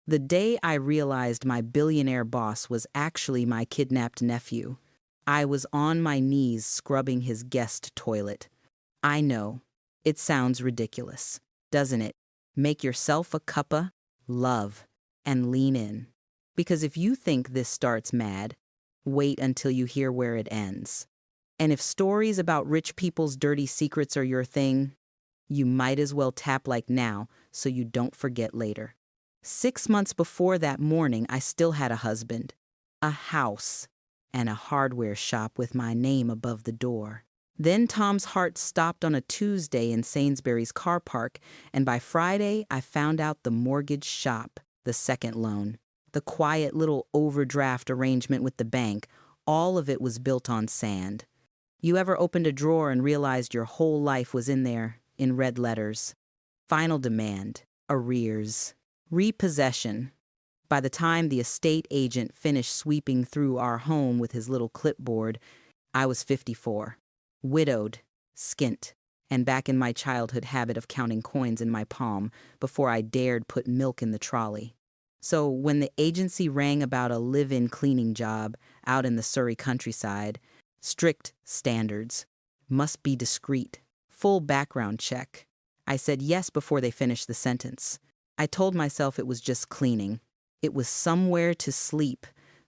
The day I realized my billionaire boss was actually my kidnapped nephew, I was on my knees scrubbing his guest toilet. I know, it sounds ridiculous, doesn't it? Make yourself a cuppa, love, and lean in. Because if you think this starts mad, wait until you hear where it ends. And if stories about rich people's dirty secrets are your thing, you might as well tap like now so you don't forget later. 6 months before that morning, I still had a husband, a house, and a hardware shop with my name above the door. Then Tom's heart stopped on a Tuesday in Sainsbury's car park, and by Friday I found out the mortgage shop, the second loan, the quiet little overdraft arrangement with the bank, all of it was built on sand. You ever opened a drawer and realized your whole life was in there, in red letters? Final demand, arrears, repossession. By the time the estate agent finished sweeping through our home with his little clipboard, I was 54, widowed, skint, and back in my childhood habit of counting coins in my palm before I dared put milk in the trolley. So when the agency rang about a live-in cleaning job out in the Surrey countryside, strict standards, must be discreet, full background check, I said yes before they finished the sentence. I told myself it was just cleaning. It was somewhere to sleep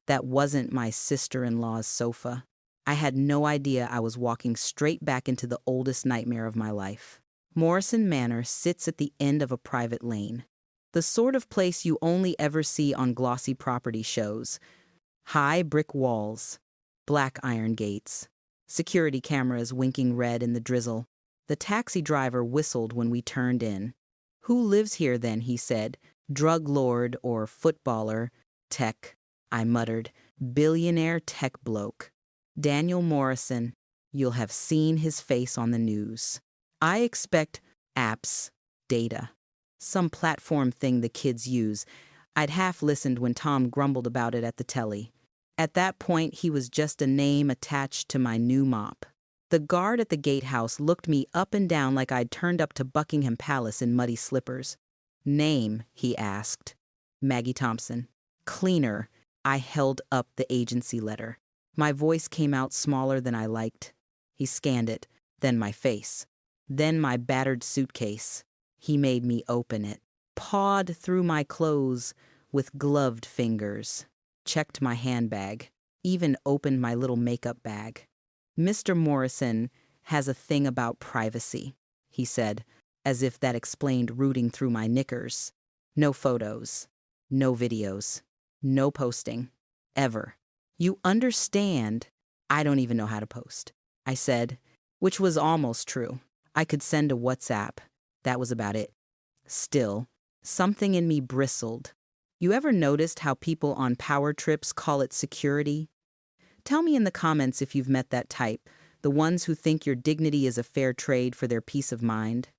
that wasn't my sister-in-law's sofa. I had no idea I was walking straight back into the oldest nightmare of my life. Morrison Manor sits at the end of a private lane, the sort of place you only ever see on glossy property shows. High brick walls, black iron gates, security cameras winking red in the drizzle. The taxi driver whistled when we turned in. "Who lives here then?" he said. "Drug lord or footballer, tech," I muttered. "Billionaire tech bloke. Daniel Morrison. You'll have seen his face on the news. I expect apps, data, some platform thing the kids use." I'd half listened when Tom grumbled about it at the telly. At that point, he was just a name attached to my new mop. The guard at the gatehouse looked me up and down like I'd turned up to Buckingham Palace in muddy slippers. "Name?" he asked. "Maggie Thompson." "Cleaner." I held up the agency letter. My voice came out smaller than I liked. He scanned it, then my face, then my battered suitcase. He made me open it, pawed through my clothes with gloved fingers, checked my handbag, even opened my little makeup bag. "Mr. Morrison has a thing about privacy," he said, as if that explained rooting through my knickers. "No photos, no videos, no posting, ever. You understand, I don't even know how to post," I said, which was almost true. I could send a WhatsApp. That was about it. Still, something in me bristled. You ever noticed how people on power trips call it security? Tell me in the comments if you've met that type, the ones who think your dignity is a fair trade for their peace of mind.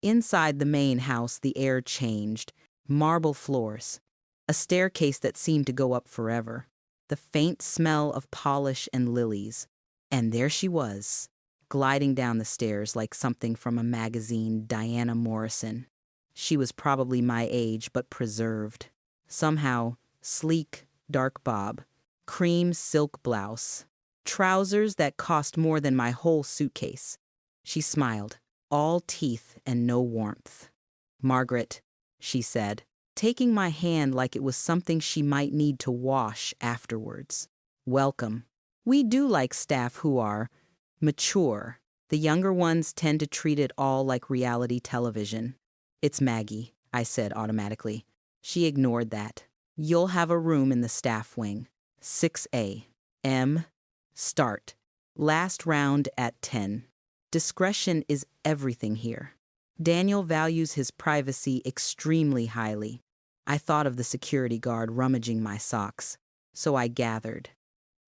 Inside the main house, the air changed. Marble floors, a staircase that seemed to go up forever, the faint smell of polish and lilies. And there she was, gliding down the stairs like something from a magazine, Diana Morrison. She was probably my age, but preserved. Somehow, sleek, dark bob, cream silk blouse, trousers that cost more than my whole suitcase. She smiled, all teeth and no warmth. "Margaret," she said, taking my hand like it was something she might need to wash afterwards. "Welcome. We do like staff who are mature. The younger ones tend to treat it all like reality television." "It's Maggie," I said automatically. She ignored that. "You'll have a room in the staff wing. 6A. M. Start. Last round at 10. Discretion is everything here. Daniel values his privacy extremely highly." I thought of the security guard rummaging my socks, so I gathered.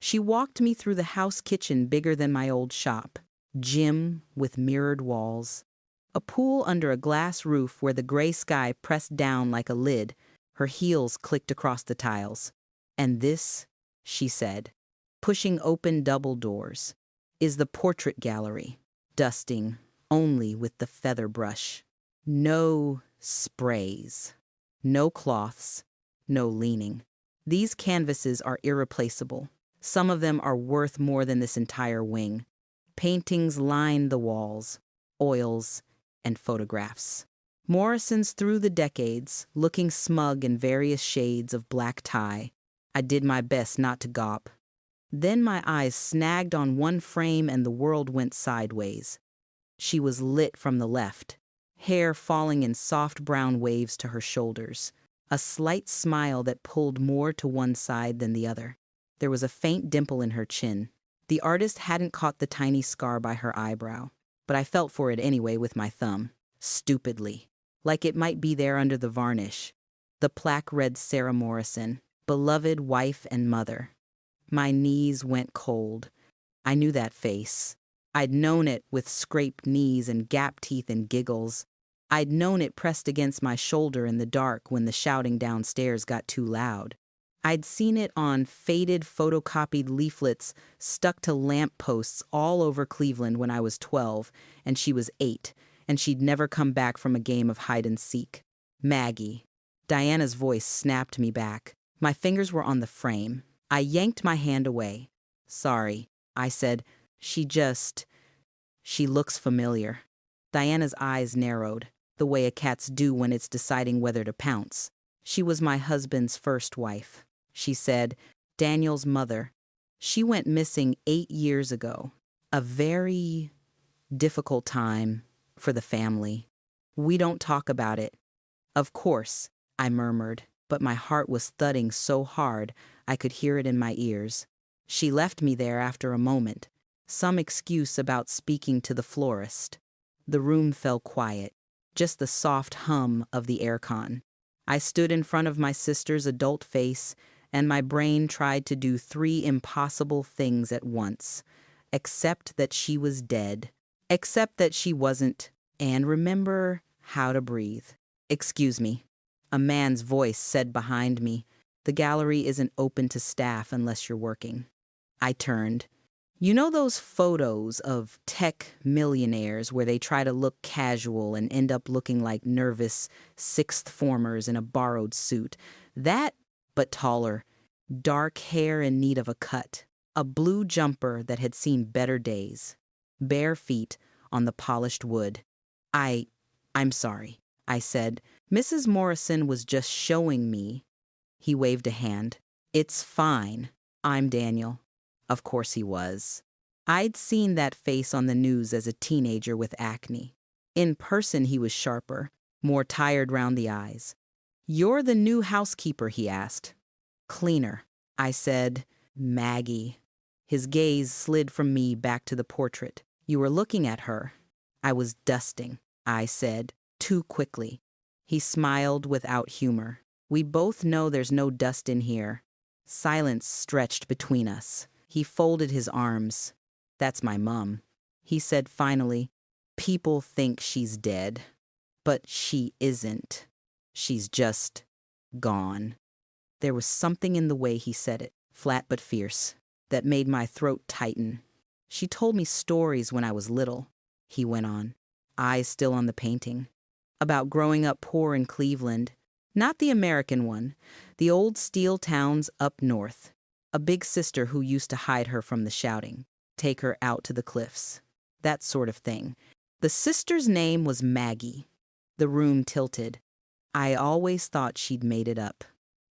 She walked me through the house kitchen bigger than my old shop, gym with mirrored walls, a pool under a glass roof where the gray sky pressed down like a lid. Her heels clicked across the tiles. "And this," she said, pushing open double doors, "is the portrait gallery. Dusting only with the feather brush. No sprays. No cloths. no leaning. These canvases are irreplaceable. Some of them are worth more than this entire wing. Paintings line the walls, oils, and photographs. Morrison's through the decades, looking smug in various shades of black tie. I did my best not to gawp. Then my eyes snagged on one frame and the world went sideways. She was lit from the left, hair falling in soft brown waves to her shoulders, a slight smile that pulled more to one side than the other. There was a faint dimple in her chin. The artist hadn't caught the tiny scar by her eyebrow, but I felt for it anyway with my thumb, stupidly, like it might be there under the varnish. The plaque read Sarah Morrison, beloved wife and mother. My knees went cold. I knew that face. I'd known it with scraped knees and gap teeth and giggles. I'd known it pressed against my shoulder in the dark when the shouting downstairs got too loud. I'd seen it on faded photocopied leaflets stuck to lamp posts all over Cleveland when I was 12, and she was 8, and she'd never come back from a game of hide and seek. Maggie. Diana's voice snapped me back. My fingers were on the frame. I yanked my hand away. Sorry, I said. She looks familiar. Diana's eyes narrowed, the way a cat's do when it's deciding whether to pounce. She was my husband's first wife. She said, Daniel's mother. She went missing 8 years ago. A very difficult time for the family. We don't talk about it. Of course, I murmured, but my heart was thudding so hard I could hear it in my ears. She left me there after a moment, some excuse about speaking to the florist. The room fell quiet, just the soft hum of the aircon. I stood in front of my sister's adult face, and my brain tried to do 3 impossible things at once. Accept that she was dead. Accept that she wasn't. And remember how to breathe. Excuse me. A man's voice said behind me, the gallery isn't open to staff unless you're working. I turned. You know those photos of tech millionaires where they try to look casual and end up looking like nervous sixth formers in a borrowed suit? That, but taller, dark hair in need of a cut, a blue jumper that had seen better days, bare feet on the polished wood. I'm sorry, I said. Mrs. Morrison was just showing me. He waved a hand. It's fine. I'm Daniel. Of course he was. I'd seen that face on the news as a teenager with acne. In person he was sharper, more tired round the eyes. You're the new housekeeper, he asked. Cleaner. I said, Maggie. His gaze slid from me back to the portrait. You were looking at her. I was dusting, I said, too quickly. He smiled without humor. We both know there's no dust in here. Silence stretched between us. He folded his arms. That's my mum. He said finally, people think she's dead, but she isn't. She's just gone. There was something in the way he said it, flat but fierce, that made my throat tighten. She told me stories when I was little, he went on, eyes still on the painting, about growing up poor in Cleveland. Not the American one, the old steel towns up north. A big sister who used to hide her from the shouting, take her out to the cliffs. That sort of thing. The sister's name was Maggie. The room tilted. I always thought she'd made it up.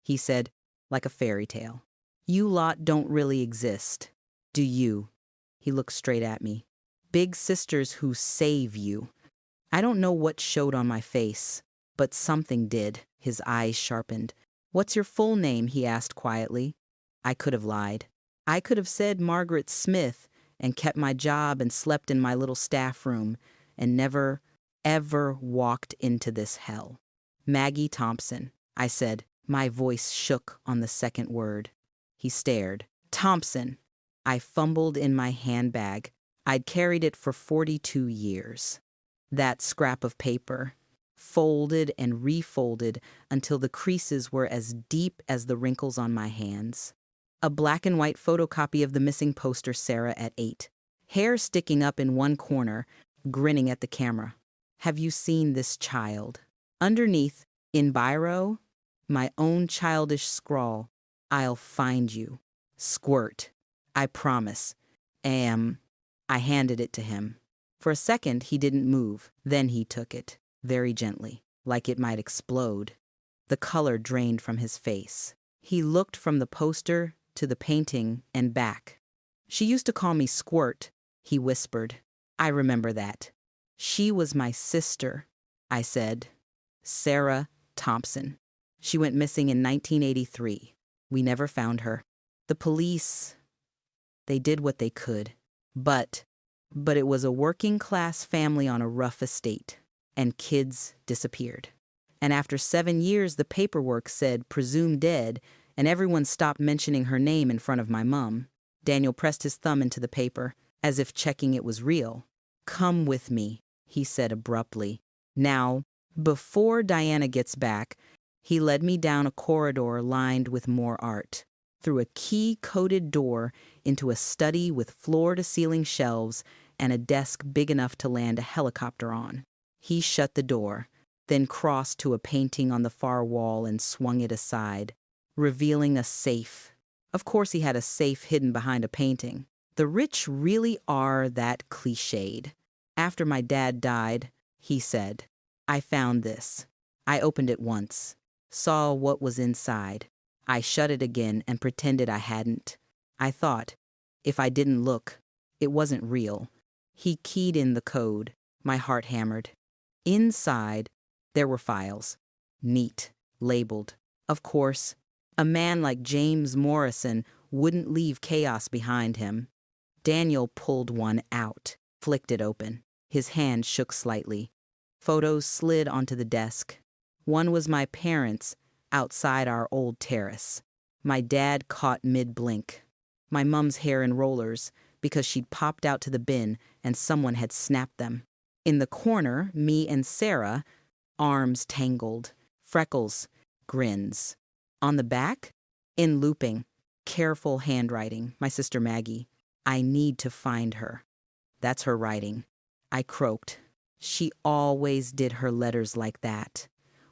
He said, like a fairy tale. You lot don't really exist, do you? He looked straight at me. Big sisters who save you. I don't know what showed on my face, but something did. His eyes sharpened. What's your full name? He asked quietly. I could have lied. I could have said Margaret Smith and kept my job and slept in my little staff room and never, ever walked into this hell. Maggie Thompson, I said. My voice shook on the second word. He stared. Thompson. I fumbled in my handbag. I'd carried it for 42 years. That scrap of paper, folded and refolded until the creases were as deep as the wrinkles on my hands. A black and white photocopy of the missing poster Sarah at 8. Hair sticking up in one corner, grinning at the camera. Have you seen this child? Underneath, in biro, My own childish scrawl. I'll find you. Squirt. I promise. I handed it to him. For a second, he didn't move. Then he took it, very gently, like it might explode. The color drained from his face. He looked from the poster to the painting and back. She used to call me Squirt, he whispered. I remember that. She was my sister, I said. Sarah Thompson. She went missing in 1983. We never found her. The police, they did what they could. But it was a working-class family on a rough estate, and kids disappeared. And after 7 years, the paperwork said presumed dead, and everyone stopped mentioning her name in front of my mom. Daniel pressed his thumb into the paper, as if checking it was real. Come with me, he said abruptly. Now, before Diana gets back, he led me down a corridor lined with more art, through a key-coded door into a study with floor-to-ceiling shelves and a desk big enough to land a helicopter on. He shut the door, then crossed to a painting on the far wall and swung it aside, revealing a safe. Of course he had a safe hidden behind a painting. The rich really are that cliched. After my dad died, he said, I found this. I opened it once, saw what was inside. I shut it again and pretended I hadn't. I thought, if I didn't look, it wasn't real. He keyed in the code. My heart hammered. Inside, there were files. Neat, labeled. Of course, a man like James Morrison wouldn't leave chaos behind him. Daniel pulled one out, flicked it open. His hand shook slightly. Photos slid onto the desk. One was my parents, outside our old terrace. My dad caught mid-blink. My mum's hair in rollers because she'd popped out to the bin and someone had snapped them. In the corner, me and Sarah, arms tangled, freckles, grins. On the back, in looping, careful handwriting, my sister Maggie. I need to find her. That's her writing. I croaked. She always did her letters like that,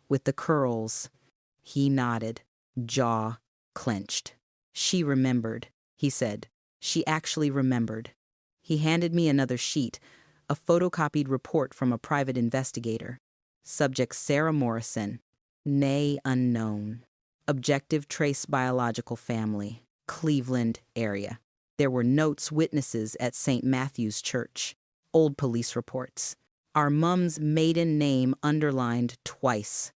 with the curls. He nodded, jaw clenched. She remembered, he said. She actually remembered. He handed me another sheet, a photocopied report from a private investigator. Subject Sarah Morrison, née unknown. Objective trace biological family, Cleveland area. There were notes witnesses at St. Matthew's Church. Old police reports. Our mum's maiden name underlined twice.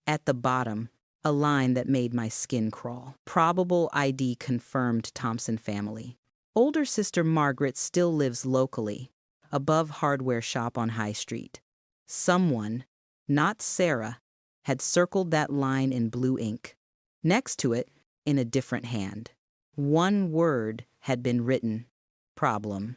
At the bottom, a line that made my skin crawl. Probable ID confirmed Thompson family. Older sister Margaret still lives locally, above hardware shop on High Street. Someone, not Sarah, had circled that line in blue ink. Next to it, in a different hand, one word had been written. Problem.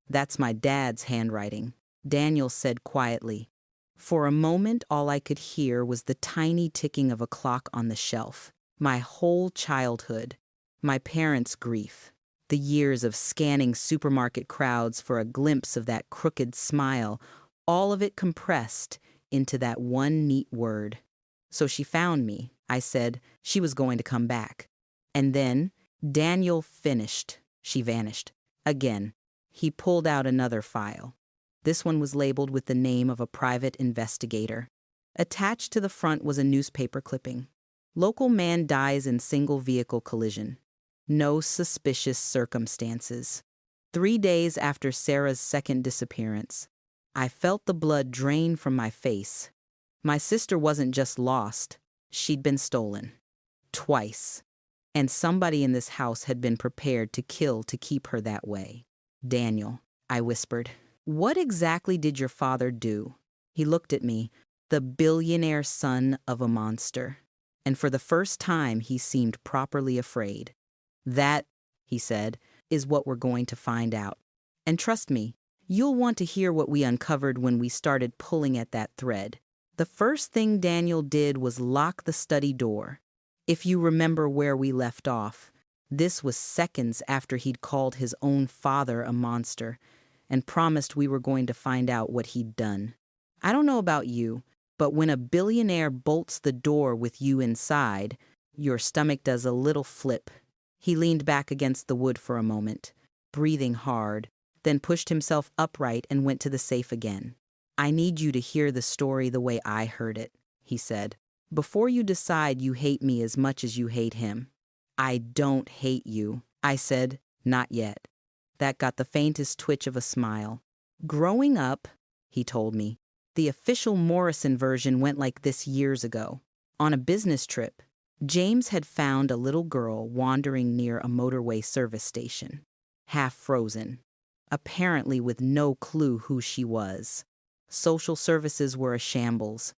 That's my dad's handwriting, Daniel said quietly. For a moment, all I could hear was the tiny ticking of a clock on the shelf. My whole childhood, my parents' grief, the years of scanning supermarket crowds for a glimpse of that crooked smile, all of it compressed into that one neat word. So she found me, I said. She was going to come back. And then Daniel finished. She vanished. Again, he pulled out another file. This one was labeled with the name of a private investigator. Attached to the front was a newspaper clipping. Local man dies in single vehicle collision. No suspicious circumstances. 3 days after Sarah's second disappearance, I felt the blood drain from my face. My sister wasn't just lost. She'd been stolen. Twice. And somebody in this house had been prepared to kill to keep her that way. Daniel, I whispered, what exactly did your father do? He looked at me, the billionaire son of a monster. And for the first time, he seemed properly afraid. That, he said, is what we're going to find out. And trust me, you'll want to hear what we uncovered when we started pulling at that thread. The first thing Daniel did was lock the study door. If you remember where we left off, this was seconds after he'd called his own father a monster and promised we were going to find out what he'd done. I don't know about you, But when a billionaire bolts the door with you inside, your stomach does a little flip. He leaned back against the wood for a moment, breathing hard, then pushed himself upright and went to the safe again. I need you to hear the story the way I heard it, he said. Before you decide you hate me as much as you hate him. I don't hate you, I said, not yet. That got the faintest twitch of a smile. Growing up, he told me, the official Morrison version went like this years ago. On a business trip, James had found a little girl wandering near a motorway service station, half frozen, apparently with no clue who she was. Social services were a shambles.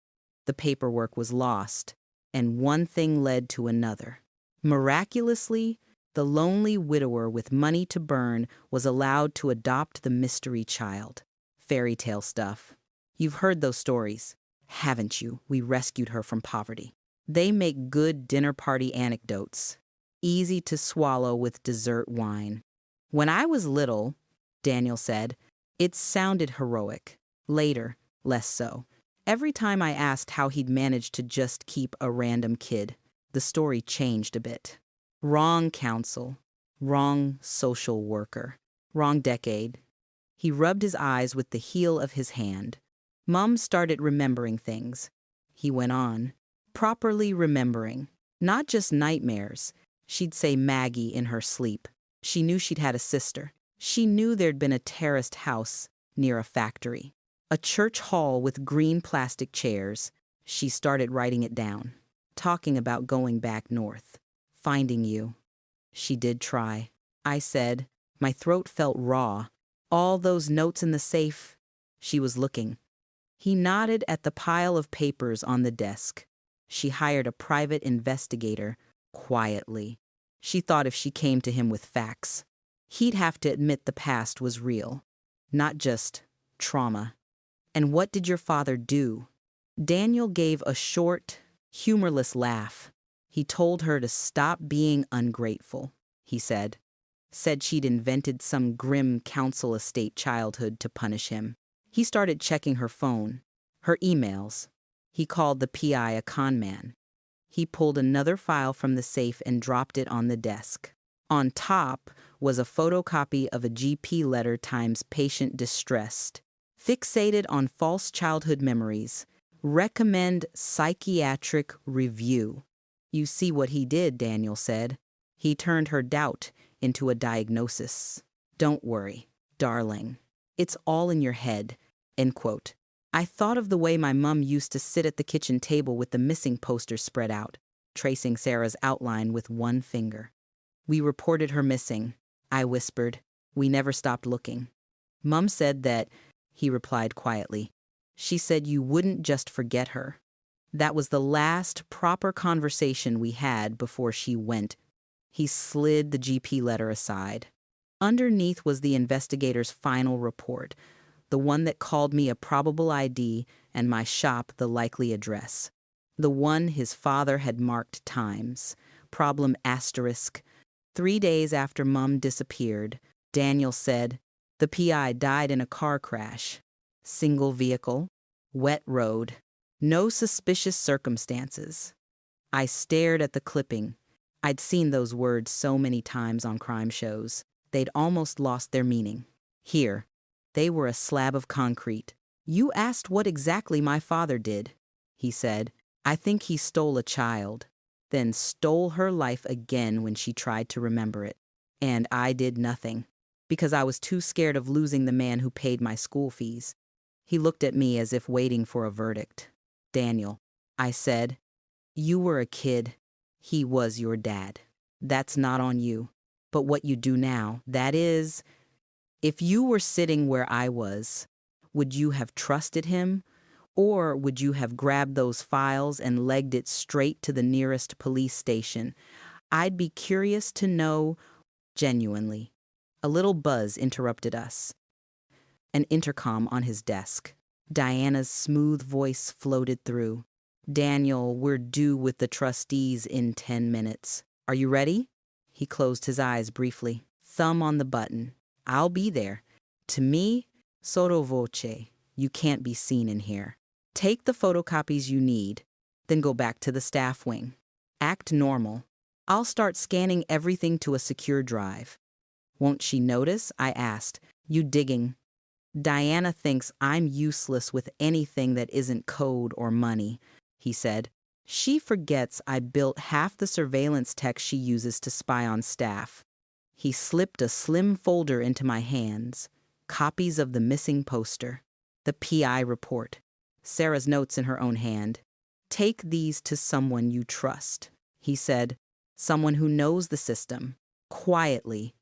The paperwork was lost, and one thing led to another. Miraculously, the lonely widower with money to burn was allowed to adopt the mystery child. Fairy tale stuff. You've heard those stories, haven't you? We rescued her from poverty. They make good dinner party anecdotes, easy to swallow with dessert wine. When I was little, Daniel said, it sounded heroic. Later, less so. Every time I asked how he'd managed to just keep a random kid, the story changed a bit. Wrong counsel, wrong social worker, wrong decade. He rubbed his eyes with the heel of his hand. Mom started remembering things. He went on, properly remembering, not just nightmares. She'd say Maggie in her sleep. She knew she'd had a sister. She knew there'd been a terraced house near a factory. A church hall with green plastic chairs. She started writing it down, talking about going back north, finding you. She did try. I said, my throat felt raw. All those notes in the safe. She was looking. He nodded at the pile of papers on the desk. She hired a private investigator, quietly. She thought if she came to him with facts, he'd have to admit the past was real, not just trauma. And what did your father do? Daniel gave a short, humorless laugh. He told her to stop being ungrateful, he said. Said she'd invented some grim council estate childhood to punish him. He started checking her phone, her emails. He called the PI a con man. He pulled another file from the safe and dropped it on the desk. On top was a photocopy of a GP letter times patient distressed. Fixated on false childhood memories. Recommend psychiatric review. You see what he did, Daniel said. He turned her doubt into a diagnosis. Don't worry, darling. It's all in your head, end quote. I thought of the way my mom used to sit at the kitchen table with the missing posters spread out, tracing Sarah's outline with one finger. We reported her missing, I whispered. We never stopped looking. Mom said that, he replied quietly. She said you wouldn't just forget her. That was the last proper conversation we had before she went. He slid the GP letter aside. Underneath was the investigator's final report, the one that called me a probable ID and my shop the likely address. The one his father had marked times. Problem asterisk. 3 days after Mum disappeared, Daniel said, the PI died in a car crash. Single vehicle, wet road, no suspicious circumstances. I stared at the clipping. I'd seen those words so many times on crime shows, they'd almost lost their meaning. Here, they were a slab of concrete. You asked what exactly my father did, he said. I think he stole a child, then stole her life again when she tried to remember it. And I did nothing, because I was too scared of losing the man who paid my school fees. He looked at me as if waiting for a verdict. Daniel, I said, you were a kid. He was your dad. That's not on you. But what you do now, that is, if you were sitting where I was, would you have trusted him? Or would you have grabbed those files and legged it straight to the nearest police station? I'd be curious to know, genuinely. A little buzz interrupted us. An intercom on his desk. Diana's smooth voice floated through. Daniel, we're due with the trustees in 10 minutes. Are you ready? He closed his eyes briefly. Thumb on the button. I'll be there. To me, sotto voce, you can't be seen in here. Take the photocopies you need, then go back to the staff wing. Act normal. I'll start scanning everything to a secure drive. Won't she notice? I asked. You digging? Diana thinks I'm useless with anything that isn't code or money, he said. She forgets I built half the surveillance tech she uses to spy on staff. He slipped a slim folder into my hands. Copies of the missing poster. The PI report. Sarah's notes in her own hand. Take these to someone you trust, he said. Someone who knows the system. Quietly.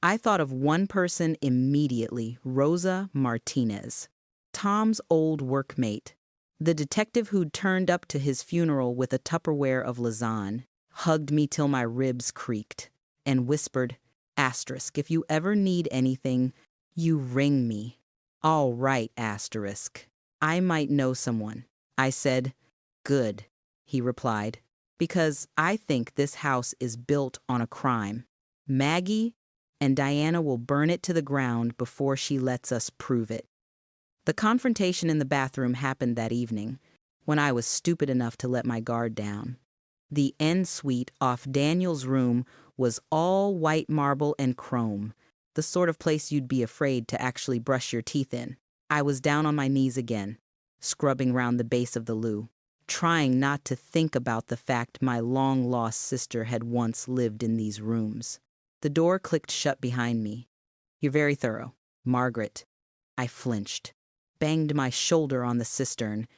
I thought of one person immediately, Rosa Martinez. Tom's old workmate. The detective who'd turned up to his funeral with a Tupperware of lasagne, hugged me till my ribs creaked, and whispered, asterisk, if you ever need anything, you ring me. All right, asterisk. I might know someone. I said, good, he replied, because I think this house is built on a crime. Maggie and Diana will burn it to the ground before she lets us prove it. The confrontation in the bathroom happened that evening, when I was stupid enough to let my guard down. The end suite off Daniel's room was all white marble and chrome, the sort of place you'd be afraid to actually brush your teeth in. I was down on my knees again, scrubbing round the base of the loo, trying not to think about the fact my long-lost sister had once lived in these rooms. The door clicked shut behind me. You're very thorough, Margaret. I flinched, banged my shoulder on the cistern,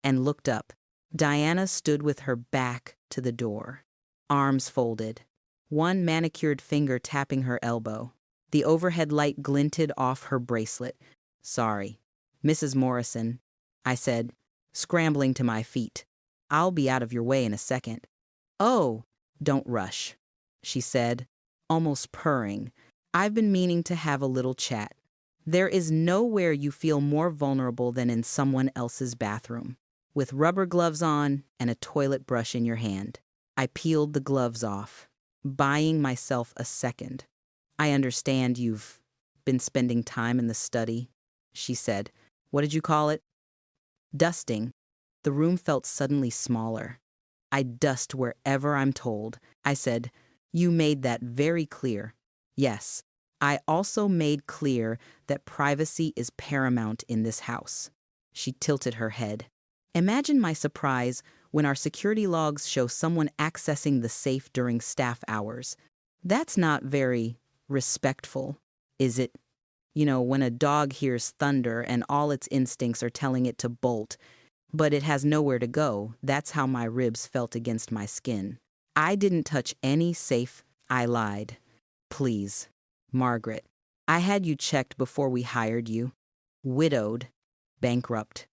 and looked up. Diana stood with her back to the door, arms folded, one manicured finger tapping her elbow. The overhead light glinted off her bracelet. Sorry, Mrs. Morrison, I said, scrambling to my feet. I'll be out of your way in a second. Oh, don't rush, she said, almost purring. I've been meaning to have a little chat. There is nowhere you feel more vulnerable than in someone else's bathroom, with rubber gloves on and a toilet brush in your hand. I peeled the gloves off, buying myself a second. I understand you've been spending time in the study, she said. What did you call it? Dusting. The room felt suddenly smaller. I dust wherever I'm told. I said, you made that very clear. Yes, I also made clear that privacy is paramount in this house. She tilted her head. Imagine my surprise when our security logs show someone accessing the safe during staff hours. That's not very respectful, is it? You know, when a dog hears thunder and all its instincts are telling it to bolt, but it has nowhere to go. That's how my ribs felt against my skin. I didn't touch any safe. I lied. Please, Margaret. I had you checked before we hired you. Widowed. Bankrupt.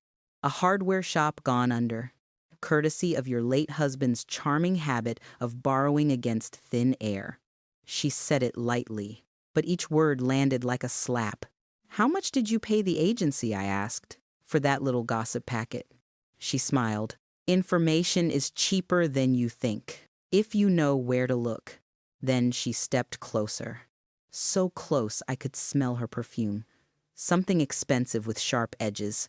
A hardware shop gone under. Courtesy of your late husband's charming habit of borrowing against thin air. She said it lightly, but each word landed like a slap. How much did you pay the agency, I asked, for that little gossip packet? She smiled. Information is cheaper than you think, if you know where to look. Then she stepped closer. So close I could smell her perfume. Something expensive with sharp edges.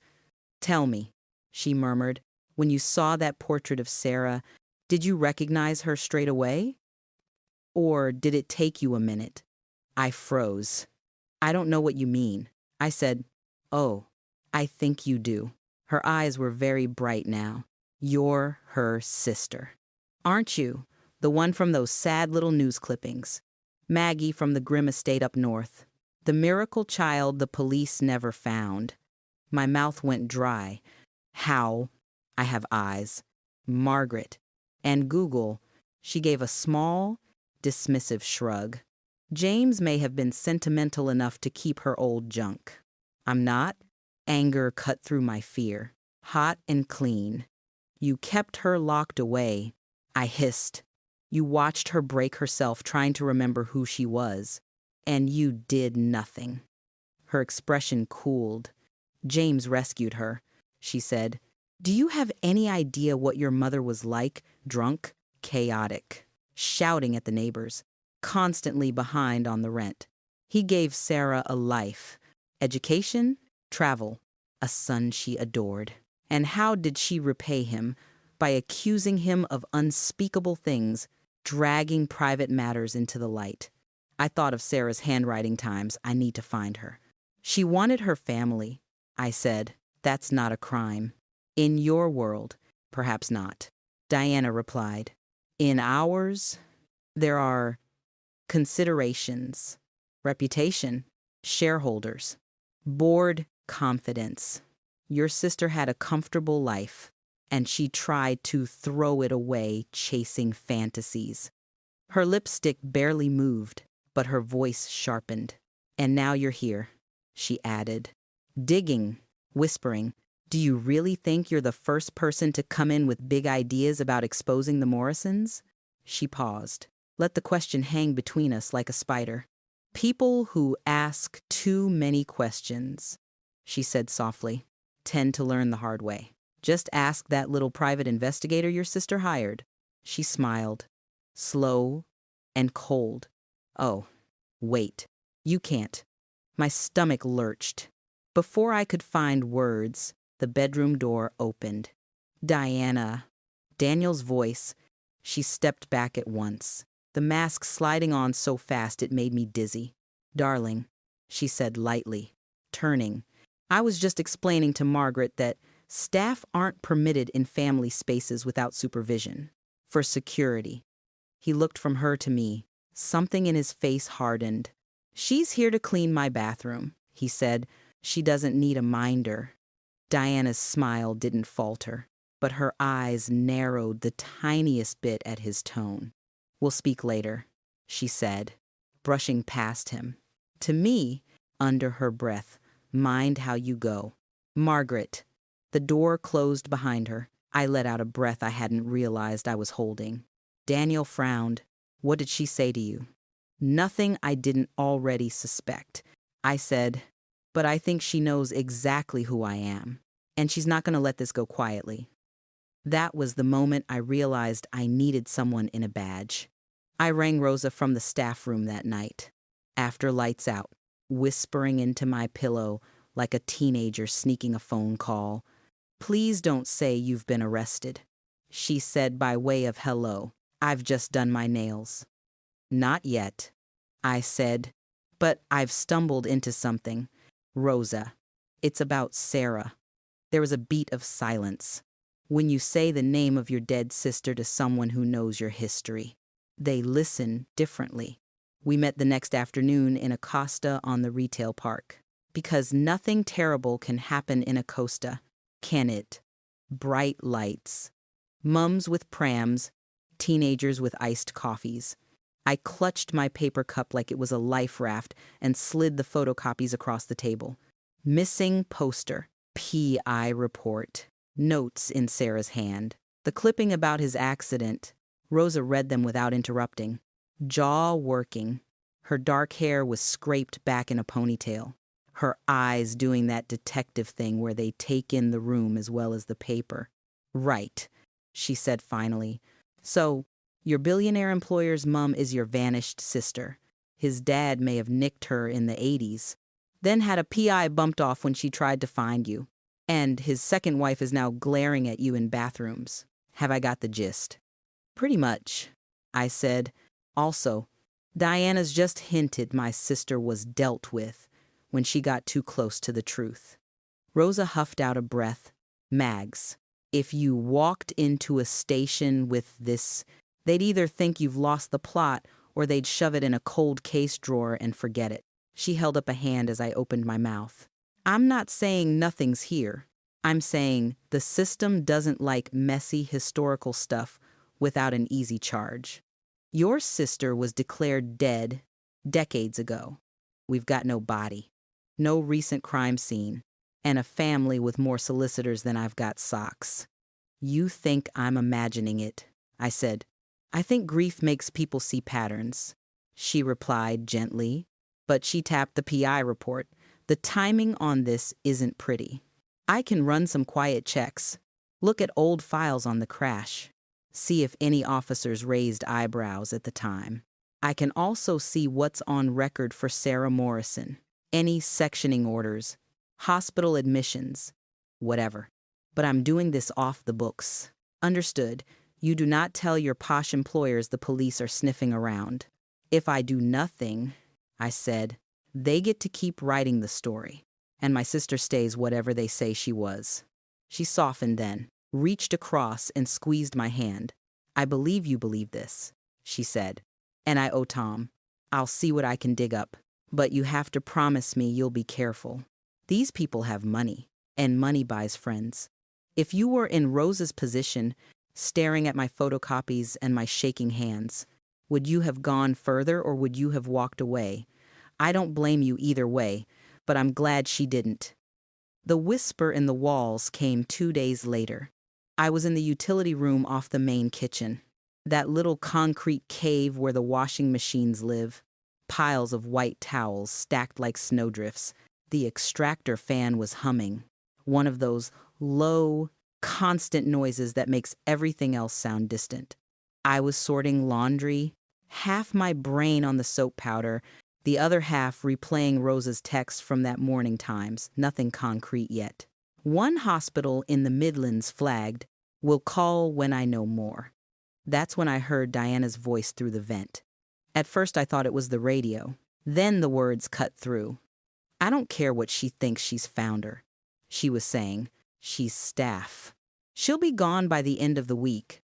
Tell me, she murmured, when you saw that portrait of Sarah, did you recognize her straight away? Or did it take you a minute? I froze. I don't know what you mean. I said, oh, I think you do. Her eyes were very bright now. You're her sister. Aren't you? The one from those sad little news clippings. Maggie from the grim estate up north. The miracle child the police never found. My mouth went dry. How? I have eyes. Margaret. And Google. She gave a small, dismissive shrug. James may have been sentimental enough to keep her old junk. I'm not. Anger cut through my fear. Hot and clean. You kept her locked away. I hissed. You watched her break herself trying to remember who she was. And you did nothing. Her expression cooled. James rescued her, she said. Do you have any idea what your mother was like? Drunk, chaotic, shouting at the neighbors, constantly behind on the rent. He gave Sarah a life, education, travel, a son she adored. And how did she repay him? By accusing him of unspeakable things, dragging private matters into the light. I thought of Sarah's handwriting times. I need to find her. She wanted her family. I said, that's not a crime. In your world, perhaps not. Diana replied, in ours, there are considerations, reputation, shareholders, board confidence. Your sister had a comfortable life, and she tried to throw it away chasing fantasies. Her lipstick barely moved, but her voice sharpened. And now you're here, she added, digging, whispering, do you really think you're the first person to come in with big ideas about exposing the Morrisons? She paused, let the question hang between us like a spider. People who ask too many questions, she said softly, tend to learn the hard way. Just ask that little private investigator your sister hired. She smiled, slow and cold. Oh, wait, you can't. My stomach lurched. Before I could find words, the bedroom door opened. Diana. Daniel's voice. She stepped back at once, the mask sliding on so fast it made me dizzy. Darling, she said lightly, turning. I was just explaining to Margaret that staff aren't permitted in family spaces without supervision. For security. He looked from her to me. Something in his face hardened. She's here to clean my bathroom, he said. She doesn't need a minder. Diana's smile didn't falter, but her eyes narrowed the tiniest bit at his tone. We'll speak later, she said, brushing past him. To me, under her breath, mind how you go. Margaret. The door closed behind her. I let out a breath I hadn't realized I was holding. Daniel frowned. What did she say to you? Nothing I didn't already suspect. I said, but I think she knows exactly who I am, and she's not going to let this go quietly. That was the moment I realized I needed someone in a badge. I rang Rosa from the staff room that night, after lights out, whispering into my pillow like a teenager sneaking a phone call. Please don't say you've been arrested, she said by way of hello. I've just done my nails. Not yet, I said, but I've stumbled into something. Rosa, it's about Sarah. There was a beat of silence. When you say the name of your dead sister to someone who knows your history, they listen differently. We met the next afternoon in a Costa on the retail park. Because nothing terrible can happen in a Costa, can it? Bright lights. Mums with prams, teenagers with iced coffees. I clutched my paper cup like it was a life raft and slid the photocopies across the table. Missing poster. P.I. report. Notes in Sarah's hand. The clipping about his accident. Rosa read them without interrupting. Jaw working. Her dark hair was scraped back in a ponytail. Her eyes doing that detective thing where they take in the room as well as the paper. Right, she said finally. So, your billionaire employer's mum is your vanished sister. His dad may have nicked her in the 80s, then had a PI bumped off when she tried to find you. And his second wife is now glaring at you in bathrooms. Have I got the gist? Pretty much, I said. Also, Diana's just hinted my sister was dealt with when she got too close to the truth. Rosa huffed out a breath. Mags, if you walked into a station with this, they'd either think you've lost the plot or they'd shove it in a cold case drawer and forget it. She held up a hand as I opened my mouth. I'm not saying nothing's here. I'm saying the system doesn't like messy historical stuff without an easy charge. Your sister was declared dead decades ago. We've got no body, no recent crime scene, and a family with more solicitors than I've got socks. You think I'm imagining it, I said. I think grief makes people see patterns, she replied gently, but she tapped the PI report. The timing on this isn't pretty. I can run some quiet checks, look at old files on the crash, see if any officers raised eyebrows at the time. I can also see what's on record for Sarah Morrison, any sectioning orders, hospital admissions, whatever. But I'm doing this off the books. Understood. You do not tell your posh employers the police are sniffing around. If I do nothing, I said, they get to keep writing the story. And my sister stays whatever they say she was. She softened then, reached across and squeezed my hand. I believe you believe this, she said. And I owe Tom. I'll see what I can dig up. But you have to promise me you'll be careful. These people have money, and money buys friends. If you were in Rose's position, staring at my photocopies and my shaking hands, would you have gone further or would you have walked away? I don't blame you either way, but I'm glad she didn't. The whisper in the walls came 2 days later. I was in the utility room off the main kitchen. That little concrete cave where the washing machines live. Piles of white towels stacked like snowdrifts. The extractor fan was humming. One of those low, constant noises that makes everything else sound distant. I was sorting laundry, half my brain on the soap powder, the other half replaying Rose's text from that morning Times, nothing concrete yet. One hospital in the Midlands flagged, "Will call when I know more." That's when I heard Diana's voice through the vent. At first I thought it was the radio. Then the words cut through. I don't care what she thinks she's found her. She was saying, she's staff. She'll be gone by the end of the week.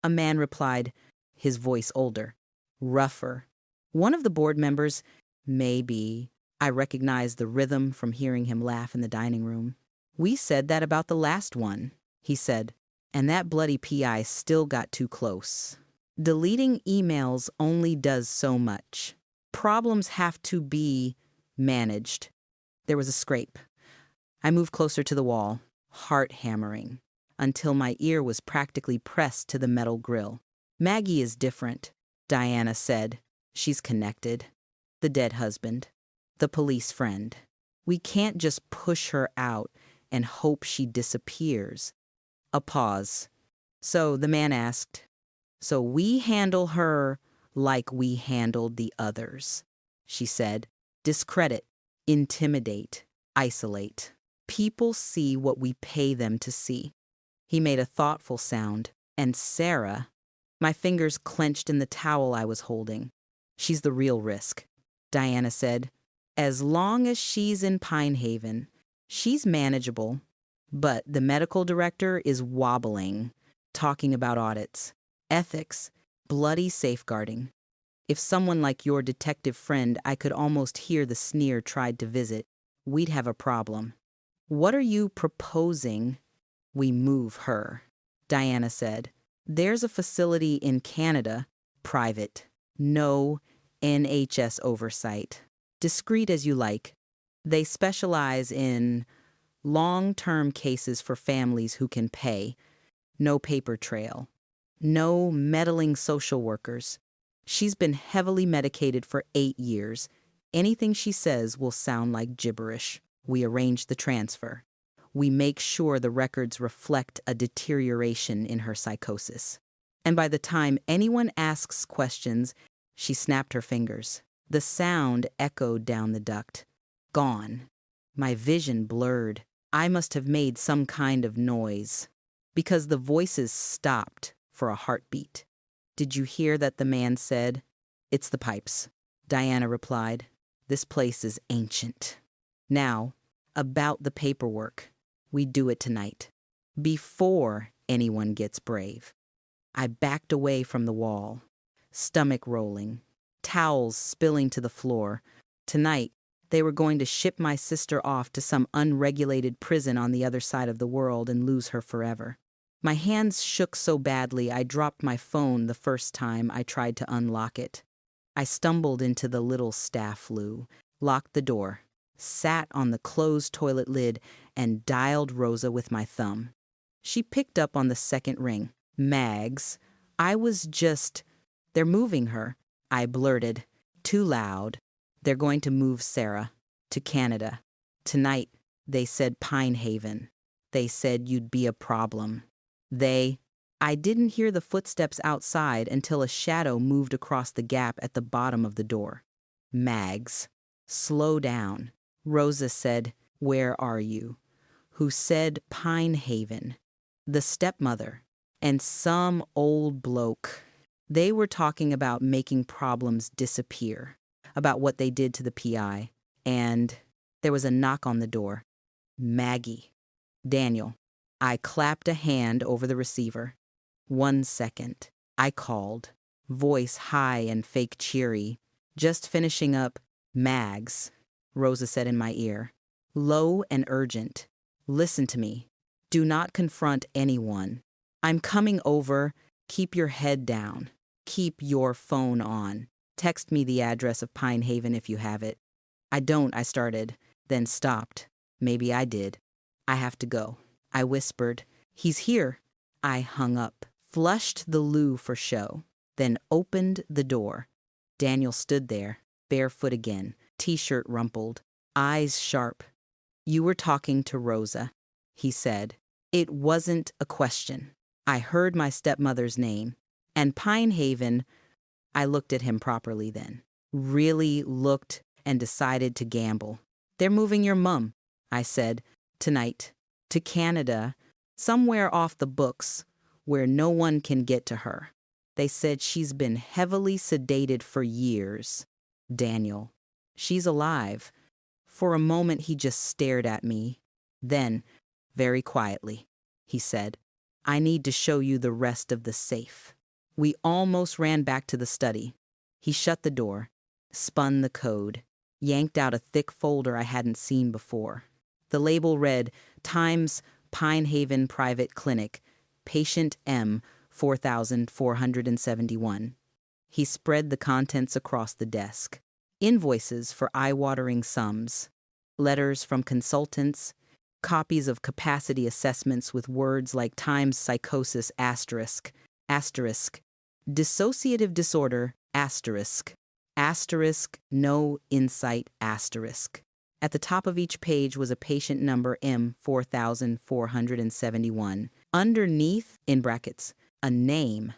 A man replied, his voice older, rougher. One of the board members, maybe. I recognized the rhythm from hearing him laugh in the dining room. We said that about the last one, he said, and that bloody PI still got too close. Deleting emails only does so much. Problems have to be managed. There was a scrape. I moved closer to the wall, heart hammering, until my ear was practically pressed to the metal grill. Maggie is different, Diana said. She's connected. The dead husband. The police friend. We can't just push her out and hope she disappears. A pause. So the man asked, "So we handle her like we handled the others," she said. "Discredit, intimidate, isolate. People see what we pay them to see." He made a thoughtful sound. And Sarah, my fingers clenched in the towel I was holding. "She's the real risk," Diana said. "As long as she's in Pinehaven, she's manageable. But the medical director is wobbling, talking about audits, ethics, bloody safeguarding. If someone like your detective friend, I could almost hear the sneer, tried to visit, we'd have a problem." "What are you proposing?" "We move her," Diana said. "There's a facility in Canada, private, no NHS oversight. Discreet as you like. They specialize in long-term cases for families who can pay. No paper trail. No meddling social workers. She's been heavily medicated for 8 years. Anything she says will sound like gibberish. We arrange the transfer. We make sure the records reflect a deterioration in her psychosis. And by the time anyone asks questions," she snapped her fingers. The sound echoed down the duct. "Gone." My vision blurred. I must have made some kind of noise, because the voices stopped for a heartbeat. "Did you hear that?" the man said. "It's the pipes," Diana replied. "This place is ancient. Now, about the paperwork. We do it tonight, before anyone gets brave." I backed away from the wall, stomach rolling, towels spilling to the floor. Tonight, they were going to ship my sister off to some unregulated prison on the other side of the world and lose her forever. My hands shook so badly I dropped my phone the first time I tried to unlock it. I stumbled into the little staff loo, locked the door, sat on the closed toilet lid, and dialed Rosa with my thumb. She picked up on the second ring. "Mags, they're moving her," I blurted, too loud. "They're going to move Sarah to Canada. Tonight, they said Pinehaven. They said you'd be a problem. I didn't hear the footsteps outside until a shadow moved across the gap at the bottom of the door. "Mags, slow down." Rosa said, "Where are you? who said Pinehaven, the stepmother, and some old bloke. They were talking about making problems disappear, about what they did to the PI, and there was a knock on the door. Maggie. Daniel. I clapped a hand over the receiver. 1 second. I called, voice high and fake cheery. Just finishing up, Mags, Rosa said in my ear. Low and urgent. Listen to me. Do not confront anyone. I'm coming over. Keep your head down. Keep your phone on. Text me the address of Pinehaven if you have it. I don't, I started, then stopped. Maybe I did. I have to go. I whispered. He's here. I hung up, flushed the loo for show, then opened the door. Daniel stood there, barefoot again, t-shirt rumpled, eyes sharp. You were talking to Rosa, he said. It wasn't a question. I heard my stepmother's name. And Pinehaven, I looked at him properly then. Really looked and decided to gamble. They're moving your mum, I said, tonight, to Canada, somewhere off the books, where no one can get to her. They said she's been heavily sedated for years. Daniel. She's alive. For a moment he just stared at me. Then, very quietly, he said, I need to show you the rest of the safe. We almost ran back to the study. He shut the door, spun the code, yanked out a thick folder I hadn't seen before. The label read, Times Pinehaven Private Clinic, Patient M, 4,471. He spread the contents across the desk. Invoices for eye-watering sums, letters from consultants, copies of capacity assessments with words like Times Psychosis asterisk, dissociative disorder asterisk, no insight asterisk. At the top of each page was a patient number M 4471. Underneath, in brackets, a name,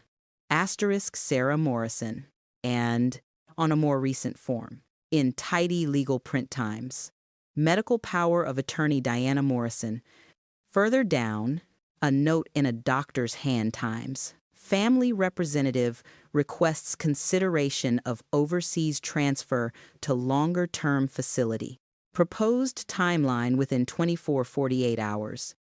asterisk Sarah Morrison, and, on a more recent form, in tidy legal print times, medical power of attorney Diana Morrison. Further down, a note in a doctor's hand times. Family representative requests consideration of overseas transfer to longer-term facility. Proposed timeline within 24-48 hours.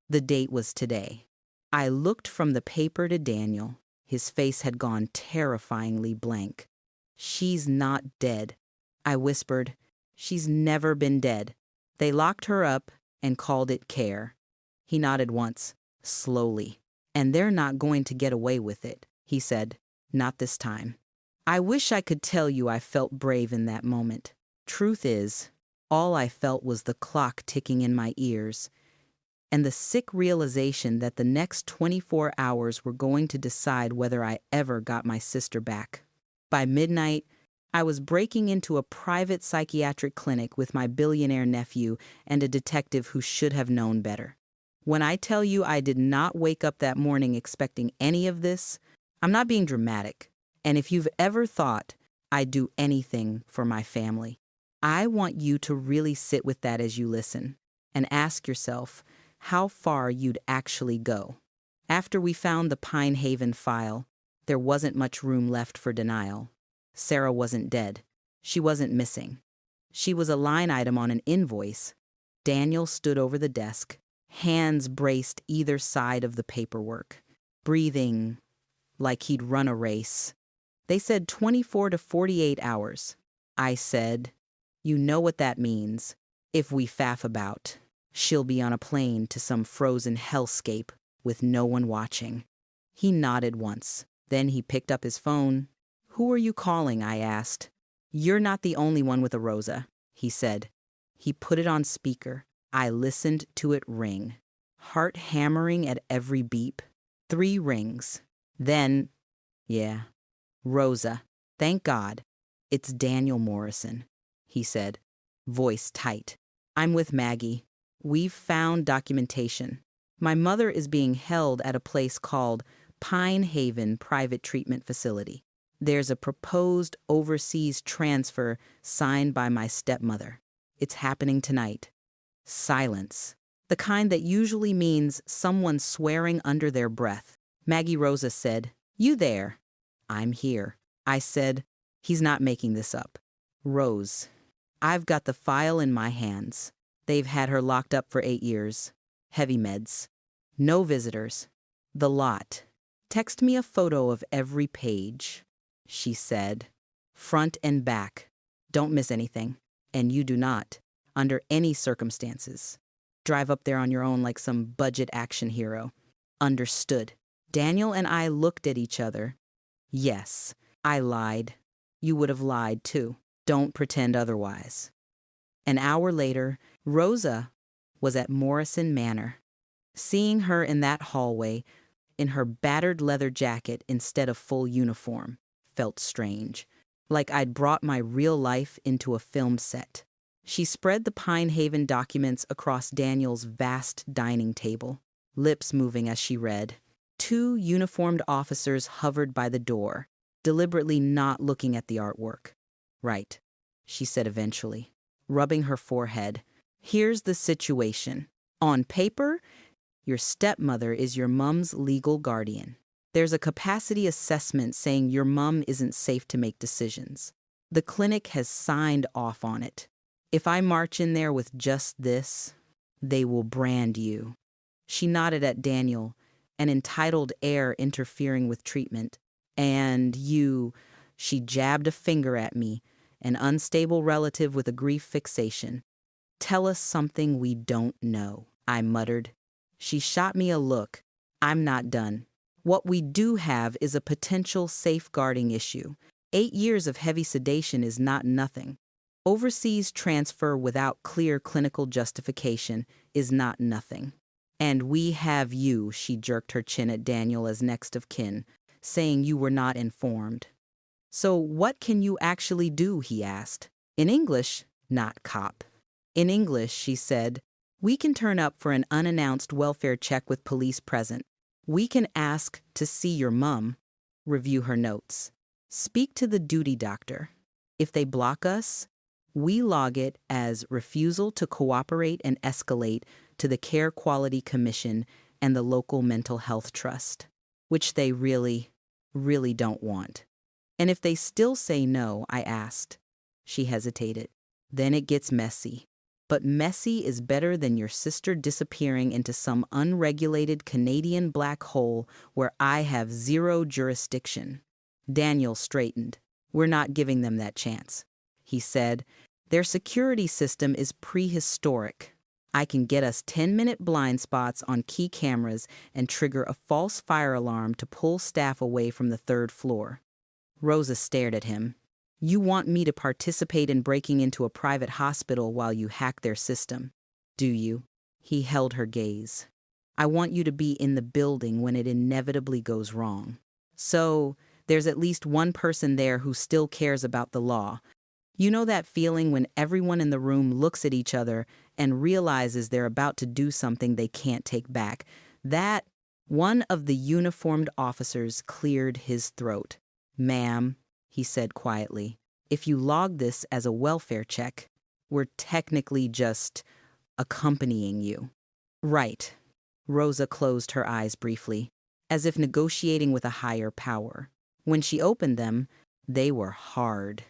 The date was today. I looked from the paper to Daniel. His face had gone terrifyingly blank. She's not dead, I whispered. She's never been dead. They locked her up and called it care. He nodded once, slowly. And they're not going to get away with it, he said. Not this time. I wish I could tell you I felt brave in that moment. Truth is, all I felt was the clock ticking in my ears, and the sick realization that the next 24 hours were going to decide whether I ever got my sister back. By midnight, I was breaking into a private psychiatric clinic with my billionaire nephew and a detective who should have known better. When I tell you I did not wake up that morning expecting any of this, I'm not being dramatic. And if you've ever thought I'd do anything for my family, I want you to really sit with that as you listen and ask yourself how far you'd actually go. After we found the Pinehaven file, there wasn't much room left for denial. Sarah wasn't dead. She wasn't missing. She was a line item on an invoice. Daniel stood over the desk, hands braced either side of the paperwork, breathing like he'd run a race. They said 24 to 48 hours. I said, you know what that means. If we faff about, she'll be on a plane to some frozen hellscape with no one watching. He nodded once. Then he picked up his phone. Who are you calling? I asked. You're not the only one with a Rosa, he said. He put it on speaker. I listened to it ring, heart hammering at every beep. 3 rings. Then, yeah, Rosa. Thank God. It's Daniel Morrison, he said, voice tight. I'm with Maggie. We've found documentation. My mother is being held at a place called Pinehaven Private Treatment Facility. There's a proposed overseas transfer signed by my stepmother. It's happening tonight. Silence. The kind that usually means someone swearing under their breath. Maggie Rosa said, "You there?" "I'm here." I said, "He's not making this up." "Rose, I've got the file in my hands. They've had her locked up for 8 years. Heavy meds. No visitors. The lot. Text me a photo of every page," she said. "Front and back. Don't miss anything. And you do not, under any circumstances, drive up there on your own like some budget action hero." "Understood." Daniel and I looked at each other. Yes, I lied. You would have lied too. Don't pretend otherwise. An hour later, Rosa was at Morrison Manor. Seeing her in that hallway, in her battered leather jacket instead of full uniform, felt strange, like I'd brought my real life into a film set. She spread the Pinehaven documents across Daniel's vast dining table, lips moving as she read. 2 uniformed officers hovered by the door, deliberately not looking at the artwork. "Right," she said eventually, rubbing her forehead. "Here's the situation. On paper, your stepmother is your mum's legal guardian. There's a capacity assessment saying your mum isn't safe to make decisions. The clinic has signed off on it. If I march in there with just this, they will brand you." She nodded at Daniel, an entitled heir interfering with treatment. "And you," she jabbed a finger at me, "an unstable relative with a grief fixation. Tell us something we don't know," I muttered. She shot me a look. "I'm not done. What we do have is a potential safeguarding issue. 8 years of heavy sedation is not nothing. Overseas transfer without clear clinical justification is not nothing. And we have you," she jerked her chin at Daniel as next of kin, "saying you were not informed." "So what can you actually do?" he asked. In English, not cop. In English, she said, "We can turn up for an unannounced welfare check with police present. We can ask to see your mum, review her notes, speak to the duty doctor. If they block us, we log it as refusal to cooperate and escalate to the Care Quality Commission and the local mental health trust, which they really, really don't want. And if they still say no," I asked. She hesitated. "Then it gets messy. But messy is better than your sister disappearing into some unregulated Canadian black hole where I have 0 jurisdiction." Daniel straightened. "We're not giving them that chance," he said. "Their security system is prehistoric. I can get us 10-minute blind spots on key cameras and trigger a false fire alarm to pull staff away from the 3rd floor." Rosa stared at him. "You want me to participate in breaking into a private hospital while you hack their system, do you?" He held her gaze. "I want you to be in the building when it inevitably goes wrong. So there's at least one person there who still cares about the law. You know that feeling when everyone in the room looks at each other and realizes they're about to do something they can't take back? That..." One of the uniformed officers cleared his throat. "Ma'am," he said quietly, "if you log this as a welfare check, we're technically just accompanying you." "Right." Rosa closed her eyes briefly, as if negotiating with a higher power. When she opened them, they were hard.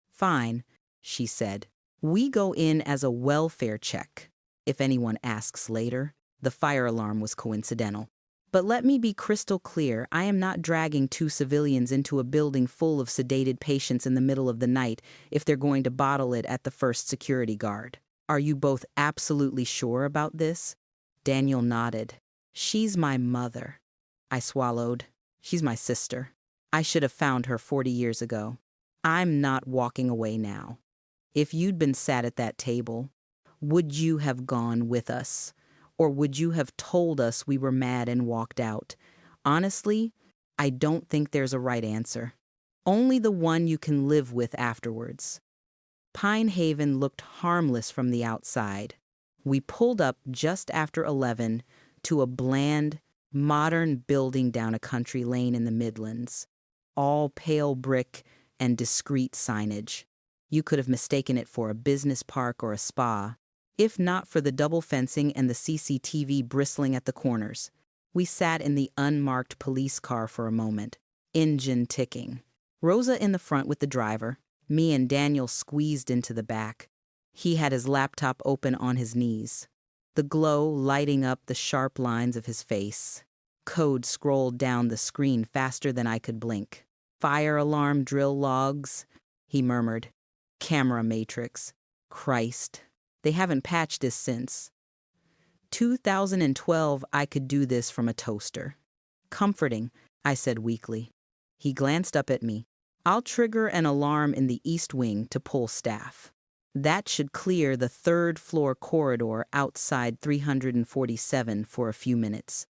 "Fine," she said. "We go in as a welfare check. If anyone asks later, the fire alarm was coincidental. But let me be crystal clear, I am not dragging 2 civilians into a building full of sedated patients in the middle of the night if they're going to bottle it at the first security guard. Are you both absolutely sure about this?" Daniel nodded. "She's my mother." I swallowed. "She's my sister. I should have found her 40 years ago. I'm not walking away now. If you'd been sat at that table, would you have gone with us? Or would you have told us we were mad and walked out? Honestly, I don't think there's a right answer. Only the one you can live with afterwards." Pinehaven looked harmless from the outside. We pulled up just after 11 to a bland, modern building down a country lane in the Midlands. All pale brick and discreet signage. You could have mistaken it for a business park or a spa. if not for the double fencing and the CCTV bristling at the corners. We sat in the unmarked police car for a moment, engine ticking. Rosa in the front with the driver, me and Daniel squeezed into the back. He had his laptop open on his knees, the glow lighting up the sharp lines of his face. Code scrolled down the screen faster than I could blink. Fire alarm drill logs, he murmured. Camera matrix. Christ. They haven't patched this since 2012. I could do this from a toaster. Comforting, I said weakly. He glanced up at me. I'll trigger an alarm in the East Wing to pull staff. That should clear the third-floor corridor outside 347 for a few minutes.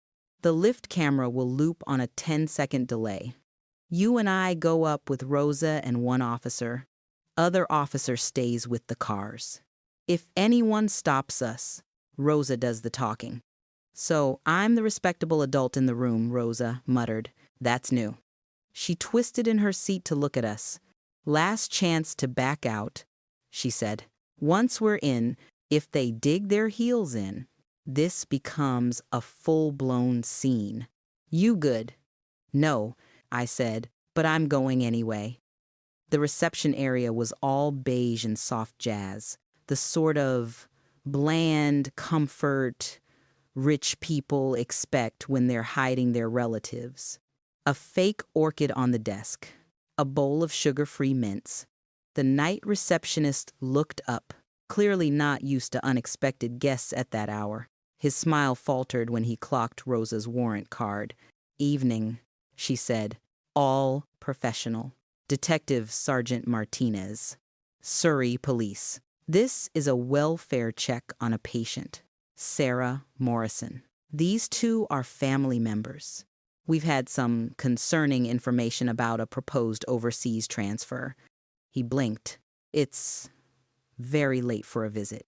The lift camera will loop on a 10-second delay. You and I go up with Rosa and one officer. Other officer stays with the cars. If anyone stops us, Rosa does the talking. So I'm the respectable adult in the room, Rosa muttered. That's new. She twisted in her seat to look at us. Last chance to back out, she said. Once we're in, if they dig their heels in, this becomes a full-blown scene. You good? No, I said, but I'm going anyway. The reception area was all beige and soft jazz, the sort of bland comfort rich people expect when they're hiding their relatives. A fake orchid on the desk, a bowl of sugar-free mints. The night receptionist looked up, clearly not used to unexpected guests at that hour. His smile faltered when he clocked Rosa's warrant card. Evening, she said. All professional. Detective Sergeant Martinez. Surrey Police. This is a welfare check on a patient. Sarah Morrison. These two are family members. We've had some concerning information about a proposed overseas transfer. He blinked. It's very late for a visit.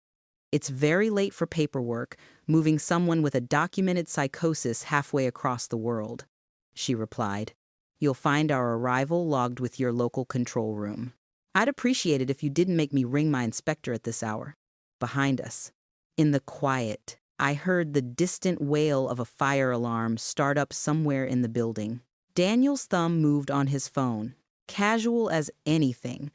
It's very late for paperwork, moving someone with a documented psychosis halfway across the world, she replied. You'll find our arrival logged with your local control room. I'd appreciate it if you didn't make me ring my inspector at this hour. Behind us, in the quiet, I heard the distant wail of a fire alarm start up somewhere in the building. Daniel's thumb moved on his phone, casual as anything.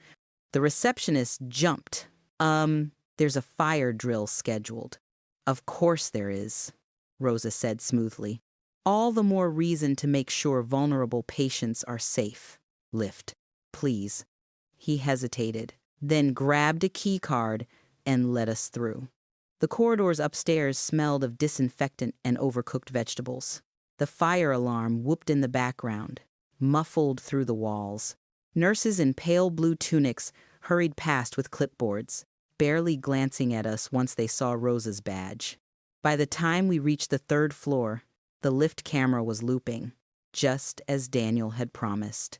The receptionist jumped. There's a fire drill scheduled. Of course there is, Rosa said smoothly. All the more reason to make sure vulnerable patients are safe. Lift, please. He hesitated, then grabbed a key card and let us through. The corridors upstairs smelled of disinfectant and overcooked vegetables. The fire alarm whooped in the background, muffled through the walls. Nurses in pale blue tunics hurried past with clipboards, barely glancing at us once they saw Rosa's badge. By the time we reached the third floor, the lift camera was looping, just as Daniel had promised.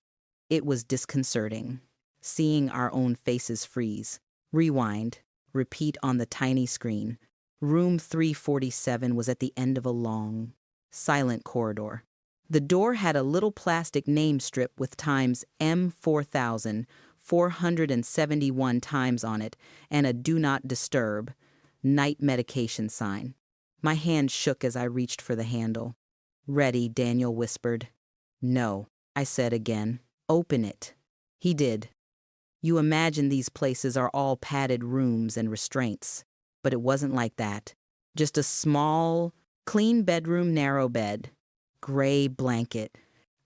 It was disconcerting, seeing our own faces freeze. Rewind, repeat on the tiny screen. Room 347 was at the end of a long, silent corridor. The door had a little plastic name strip with times M4471 times on it and a do not disturb, night medication sign. My hand shook as I reached for the handle. Ready, Daniel whispered. No, I said again. Open it. He did. You imagine these places are all padded rooms and restraints, but it wasn't like that. Just a small, clean bedroom, narrow bed, gray blanket,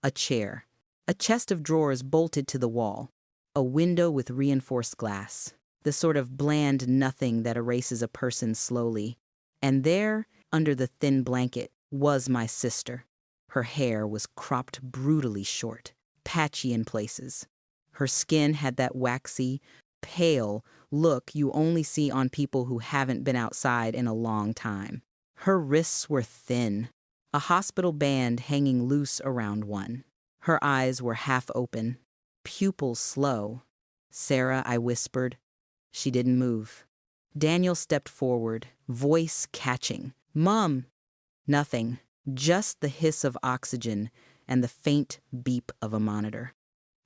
a chair, a chest of drawers bolted to the wall, a window with reinforced glass, the sort of bland nothing that erases a person slowly. And there, under the thin blanket, was my sister. Her hair was cropped brutally short, patchy in places. Her skin had that waxy, pale look you only see on people who haven't been outside in a long time. Her wrists were thin, a hospital band hanging loose around one. Her eyes were half open, pupils slow. Sarah, I whispered. She didn't move. Daniel stepped forward, voice catching. Mom! Nothing, just the hiss of oxygen and the faint beep of a monitor.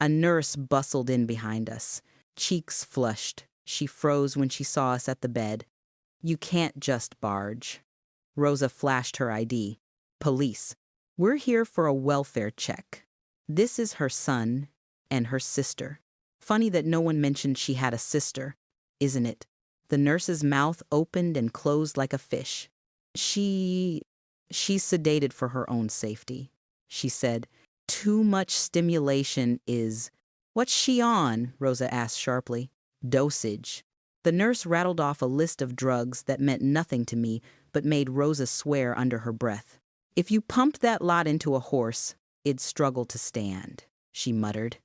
A nurse bustled in behind us, cheeks flushed. She froze when she saw us at the bed. You can't just barge. Rosa flashed her ID. Police. We're here for a welfare check. This is her son and her sister. Funny that no one mentioned she had a sister, isn't it? The nurse's mouth opened and closed like a fish. She's sedated for her own safety, she said. Too much stimulation is... What's she on? Rosa asked sharply. Dosage. The nurse rattled off a list of drugs that meant nothing to me, but made Rosa swear under her breath. If you pumped that lot into a horse, it'd struggle to stand, she muttered.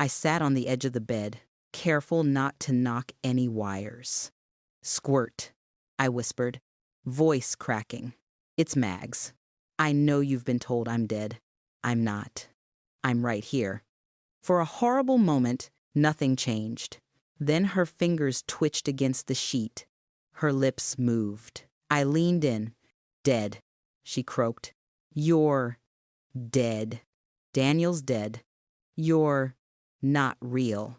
I sat on the edge of the bed, careful not to knock any wires. Squirt, I whispered, voice cracking. It's Mags. I know you've been told I'm dead. I'm not. I'm right here. For a horrible moment, nothing changed. Then her fingers twitched against the sheet. Her lips moved. I leaned in. Dead, she croaked. You're dead. Daniel's dead. You're not real.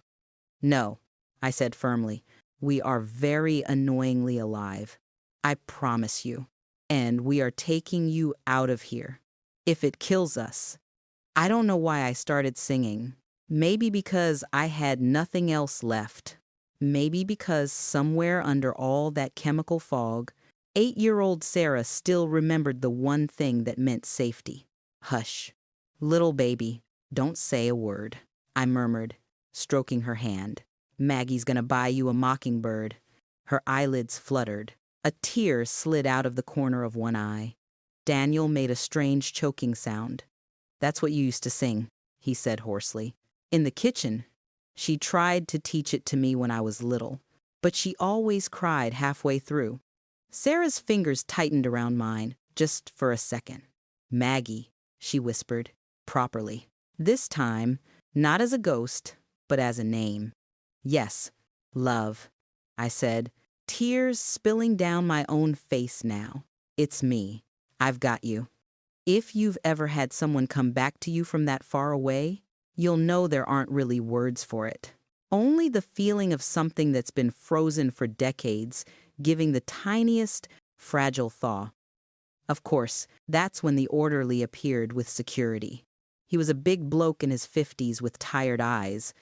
No, I said firmly. We are very annoyingly alive. I promise you. And we are taking you out of here. If it kills us. I don't know why I started singing. Maybe because I had nothing else left. Maybe because somewhere under all that chemical fog, 8-year-old Sarah still remembered the one thing that meant safety. Hush. Little baby, don't say a word, I murmured, stroking her hand. Maggie's gonna buy you a mockingbird. Her eyelids fluttered. A tear slid out of the corner of one eye. Daniel made a strange choking sound. That's what you used to sing, he said hoarsely. In the kitchen. She tried to teach it to me when I was little, but she always cried halfway through. Sarah's fingers tightened around mine, just for a second. Maggie, she whispered, properly. This time, not as a ghost, but as a name. Yes, love, I said, tears spilling down my own face now. It's me. I've got you. If you've ever had someone come back to you from that far away, you'll know there aren't really words for it. Only the feeling of something that's been frozen for decades, giving the tiniest, fragile thaw. Of course, that's when the orderly appeared with security. He was a big bloke in his 50s with tired eyes.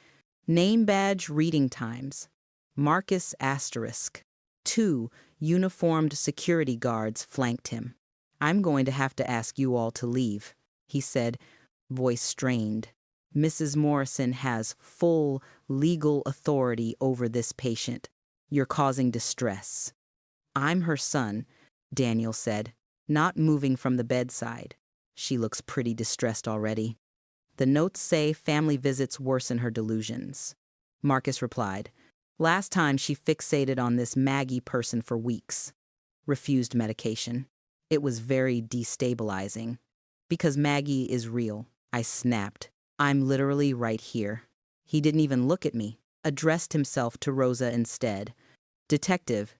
Name badge reading times. Marcus Asterisk. 2 uniformed security guards flanked him. I'm going to have to ask you all to leave, he said, voice strained. Mrs. Morrison has full legal authority over this patient. You're causing distress. I'm her son, Daniel said, not moving from the bedside. She looks pretty distressed already. The notes say family visits worsen her delusions. Marcus replied. Last time she fixated on this Maggie person for weeks. Refused medication. It was very destabilizing. Because Maggie is real, I snapped. I'm literally right here. He didn't even look at me, addressed himself to Rosa instead. Detective,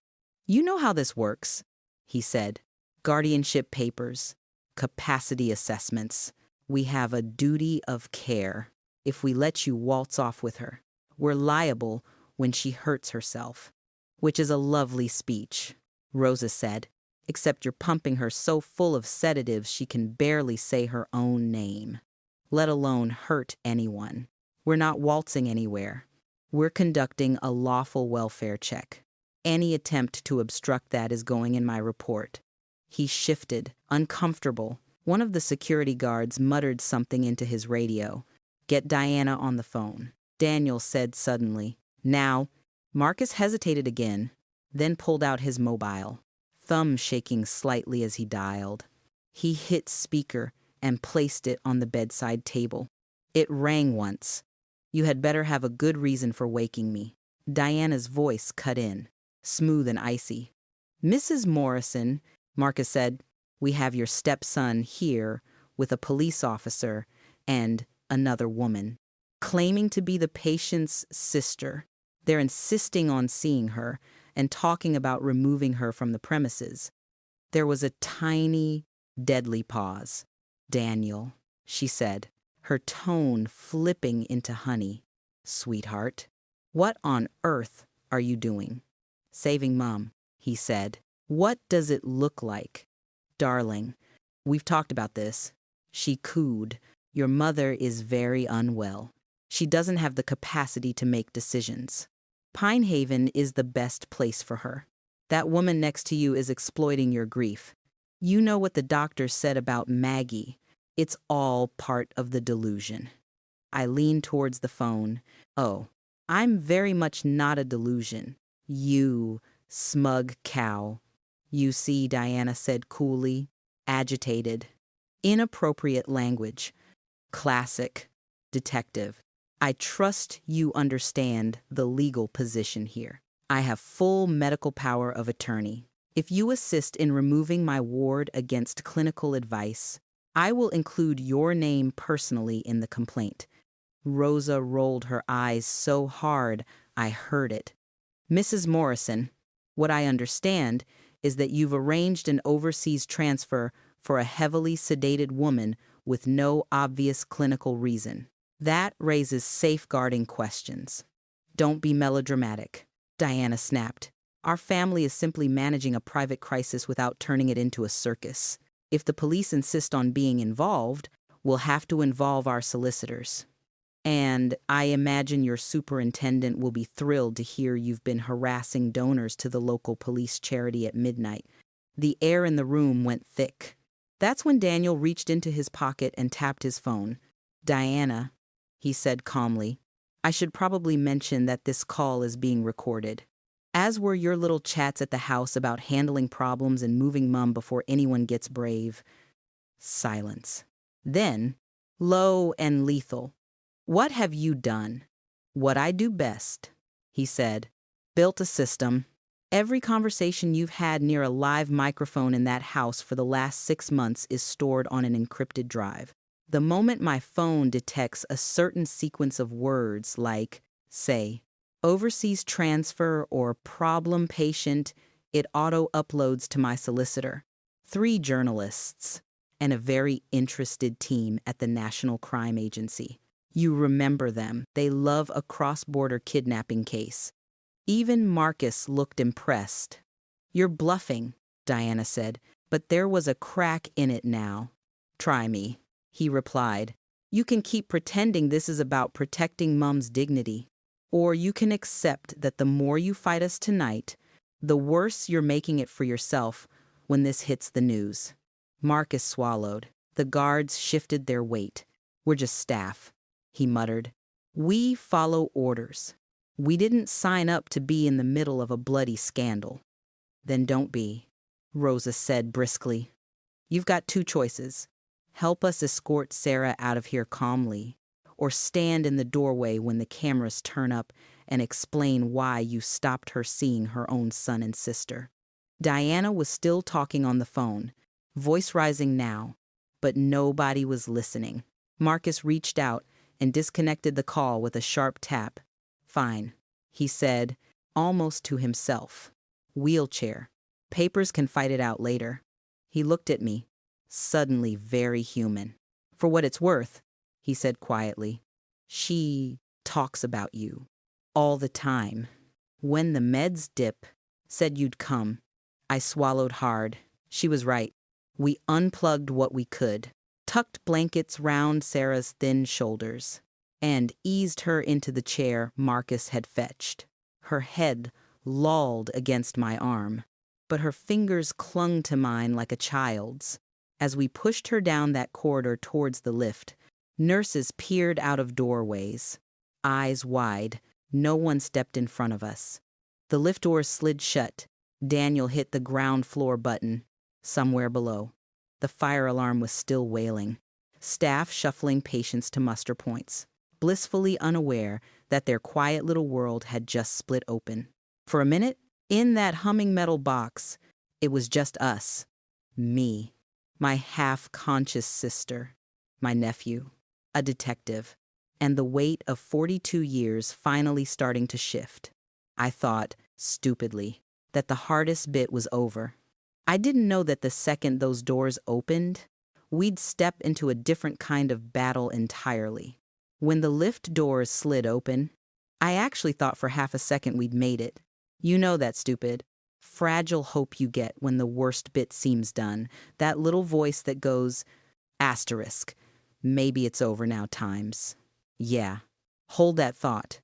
you know how this works, he said. Guardianship papers, capacity assessments. We have a duty of care. If we let you waltz off with her, we're liable when she hurts herself. Which is a lovely speech, Rosa said, except you're pumping her so full of sedatives she can barely say her own name, let alone hurt anyone. We're not waltzing anywhere. We're conducting a lawful welfare check. Any attempt to obstruct that is going in my report. He shifted, uncomfortable. One of the security guards muttered something into his radio. Get Diana on the phone, Daniel said suddenly. Now, Marcus hesitated again, then pulled out his mobile, thumb shaking slightly as he dialed. He hit speaker and placed it on the bedside table. It rang once. You had better have a good reason for waking me. Diana's voice cut in, smooth and icy. Mrs. Morrison, Marcus said, we have your stepson here with a police officer and another woman, claiming to be the patient's sister. They're insisting on seeing her and talking about removing her from the premises. There was a tiny, deadly pause. Daniel, she said, her tone flipping into honey. Sweetheart, what on earth are you doing? Saving Mom, he said. What does it look like? Darling, we've talked about this. She cooed. Your mother is very unwell. She doesn't have the capacity to make decisions. Pinehaven is the best place for her. That woman next to you is exploiting your grief. You know what the doctor said about Maggie. It's all part of the delusion. I leaned towards the phone. Oh, I'm very much not a delusion. You smug cow. You see, Diana said coolly, agitated. Inappropriate language. Classic. Detective. I trust you understand the legal position here. I have full medical power of attorney. If you assist in removing my ward against clinical advice, I will include your name personally in the complaint. Rosa rolled her eyes so hard I heard it. Mrs. Morrison, what I understand is that you've arranged an overseas transfer for a heavily sedated woman with no obvious clinical reason. That raises safeguarding questions. Don't be melodramatic, Diana snapped. Our family is simply managing a private crisis without turning it into a circus. If the police insist on being involved, we'll have to involve our solicitors. And I imagine your superintendent will be thrilled to hear you've been harassing donors to the local police charity at midnight. The air in the room went thick. That's when Daniel reached into his pocket and tapped his phone. Diana, he said calmly, I should probably mention that this call is being recorded. As were your little chats at the house about handling problems and moving Mum before anyone gets brave. Silence. Then, low and lethal. What have you done? What I do best, he said. Built a system. Every conversation you've had near a live microphone in that house for the last 6 months is stored on an encrypted drive. The moment my phone detects a certain sequence of words like, say, overseas transfer or problem patient, it auto-uploads to my solicitor. 3 journalists and a very interested team at the National Crime Agency. You remember them. They love a cross-border kidnapping case. Even Marcus looked impressed. You're bluffing, Diana said, but there was a crack in it now. Try me, he replied. You can keep pretending this is about protecting Mum's dignity. Or you can accept that the more you fight us tonight, the worse you're making it for yourself when this hits the news. Marcus swallowed. The guards shifted their weight. We're just staff, he muttered. We follow orders. We didn't sign up to be in the middle of a bloody scandal. Then don't be, Rosa said briskly. You've got 2 choices. Help us escort Sarah out of here calmly, or stand in the doorway when the cameras turn up and explain why you stopped her seeing her own son and sister. Diana was still talking on the phone, voice rising now, but nobody was listening. Marcus reached out and disconnected the call with a sharp tap. Fine, he said, almost to himself. Wheelchair. Papers can fight it out later. He looked at me, suddenly very human. For what it's worth, he said quietly, she talks about you. All the time. When the meds dip, said you'd come. I swallowed hard. She was right. We unplugged what we could, tucked blankets round Sarah's thin shoulders, and eased her into the chair Marcus had fetched. Her head lolled against my arm, but her fingers clung to mine like a child's. As we pushed her down that corridor towards the lift, nurses peered out of doorways. Eyes wide, no one stepped in front of us. The lift doors slid shut. Daniel hit the ground floor button, somewhere below. The fire alarm was still wailing. Staff shuffling patients to muster points, blissfully unaware that their quiet little world had just split open. For a minute, in that humming metal box, it was just us. Me. My half-conscious sister. My nephew. A detective. And the weight of 42 years finally starting to shift. I thought, stupidly, that the hardest bit was over. I didn't know that the second those doors opened, we'd step into a different kind of battle entirely. When the lift doors slid open, I actually thought for half a second we'd made it. You know that, stupid. fragile hope you get when the worst bit seems done. That little voice that goes, asterisk, maybe it's over now times. Yeah, hold that thought.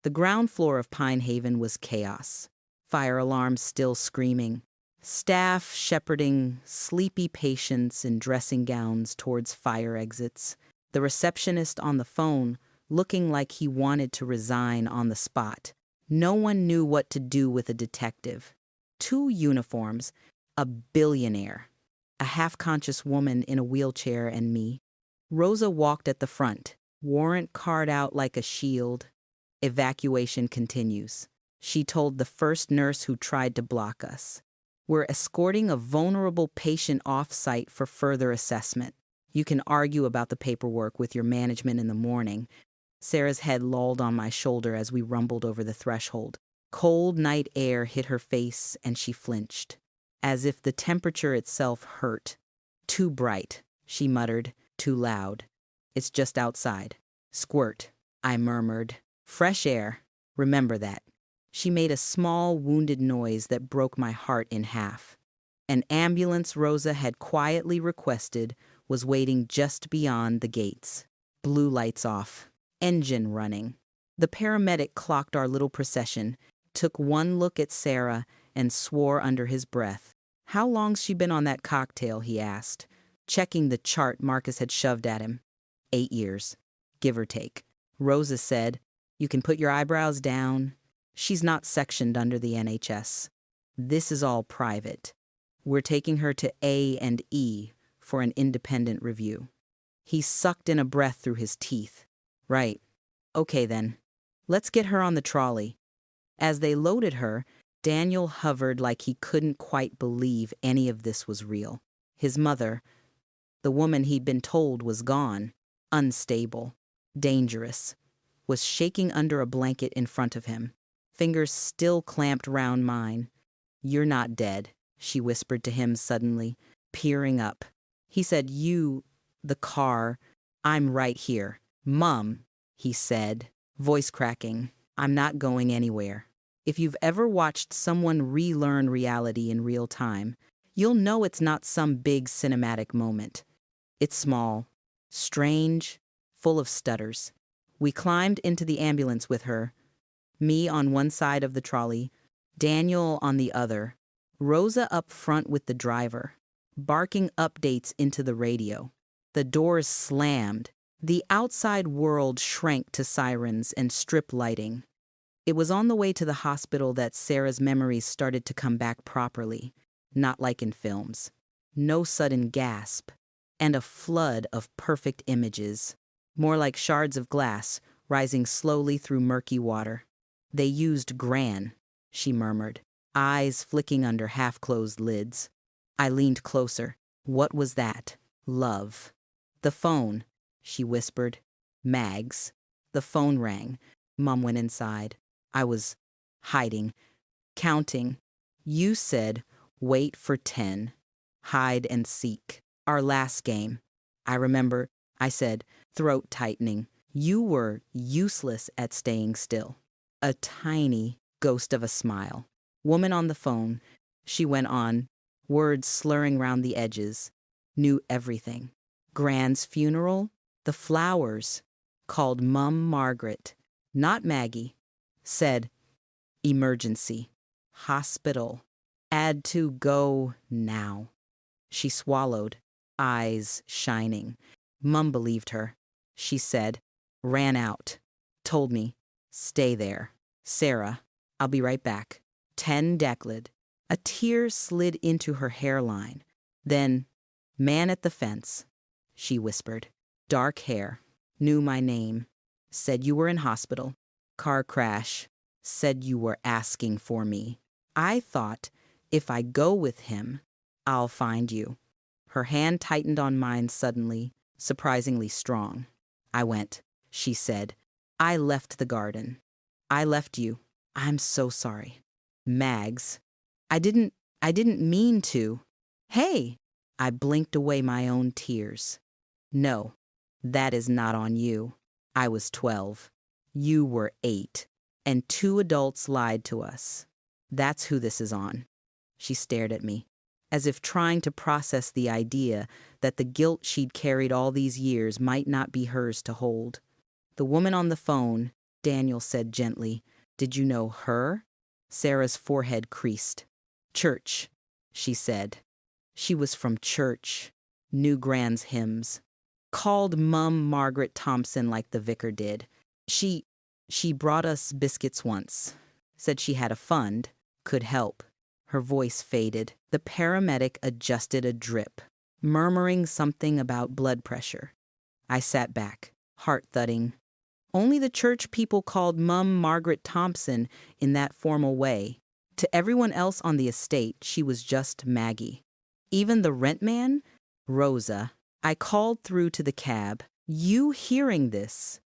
The ground floor of Pinehaven was chaos. Fire alarms still screaming. Staff shepherding sleepy patients in dressing gowns towards fire exits. The receptionist on the phone looking like he wanted to resign on the spot. No one knew what to do with a detective. 2 uniforms, a billionaire, a half-conscious woman in a wheelchair, and me. Rosa walked at the front, warrant card out like a shield. Evacuation continues, she told the first nurse who tried to block us. We're escorting a vulnerable patient off-site for further assessment. You can argue about the paperwork with your management in the morning. Sarah's head lolled on my shoulder as we rumbled over the threshold. Cold night air hit her face and she flinched, as if the temperature itself hurt. Too bright, she muttered, too loud. It's just outside. Squirt, I murmured. Fresh air, remember that. She made a small, wounded noise that broke my heart in half. An ambulance Rosa had quietly requested was waiting just beyond the gates. Blue lights off, engine running. The paramedic clocked our little procession, took one look at Sarah, and swore under his breath. How long's she been on that cocktail, he asked, checking the chart Marcus had shoved at him. 8 years, give or take. Rosa said, you can put your eyebrows down. She's not sectioned under the NHS. This is all private. We're taking her to A&E for an independent review. He sucked in a breath through his teeth. Right. Okay then. Let's get her on the trolley. As they loaded her, Daniel hovered like he couldn't quite believe any of this was real. His mother, the woman he'd been told was gone, unstable, dangerous, was shaking under a blanket in front of him, fingers still clamped round mine. You're not dead, she whispered to him suddenly, peering up. He said, the car, I'm right here. Mum, he said, voice cracking, I'm not going anywhere. If you've ever watched someone relearn reality in real time, you'll know it's not some big cinematic moment. It's small, strange, full of stutters. We climbed into the ambulance with her, me on one side of the trolley, Daniel on the other, Rosa up front with the driver, barking updates into the radio. The doors slammed. The outside world shrank to sirens and strip lighting. It was on the way to the hospital that Sarah's memories started to come back properly, not like in films. No sudden gasp, and a flood of perfect images, more like shards of glass rising slowly through murky water. They used Gran, she murmured, eyes flicking under half-closed lids. I leaned closer. What was that? Love. The phone, she whispered. Mags. The phone rang. Mum went inside. I was hiding, counting. You said, wait for 10. Hide and seek. Our last game. I remember, I said, throat tightening. You were useless at staying still. A tiny ghost of a smile. Woman on the phone, she went on, words slurring round the edges, knew everything. Gran's funeral, the flowers, called Mum Margaret, not Maggie, said, emergency, hospital, add to go now. She swallowed, eyes shining. Mum believed her. She said, ran out, told me, stay there. Sarah, I'll be right back. 10 Declid. A tear slid into her hairline. Then, man at the fence, she whispered. Dark hair, knew my name, said you were in hospital. Car crash, said you were asking for me. I thought, if I go with him, I'll find you. Her hand tightened on mine suddenly, surprisingly strong. I went, she said. I left the garden. I left you. I'm so sorry. Mags. I didn't mean to. Hey! I blinked away my own tears. No, that is not on you. I was 12. You were 8. And 2 adults lied to us. That's who this is on. She stared at me, as if trying to process the idea that the guilt she'd carried all these years might not be hers to hold. The woman on the phone, Daniel said gently, "Did you know her?" Sarah's forehead creased. "Church," she said. She was from church. Knew Gran's hymns. Called Mum Margaret Thompson like the vicar did. She brought us biscuits once. Said she had a fund, could help. Her voice faded. The paramedic adjusted a drip, murmuring something about blood pressure. I sat back, heart thudding. Only the church people called Mum Margaret Thompson in that formal way. To everyone else on the estate, she was just Maggie. Even the rent man, Rosa. I called through to the cab. "You hearing this?"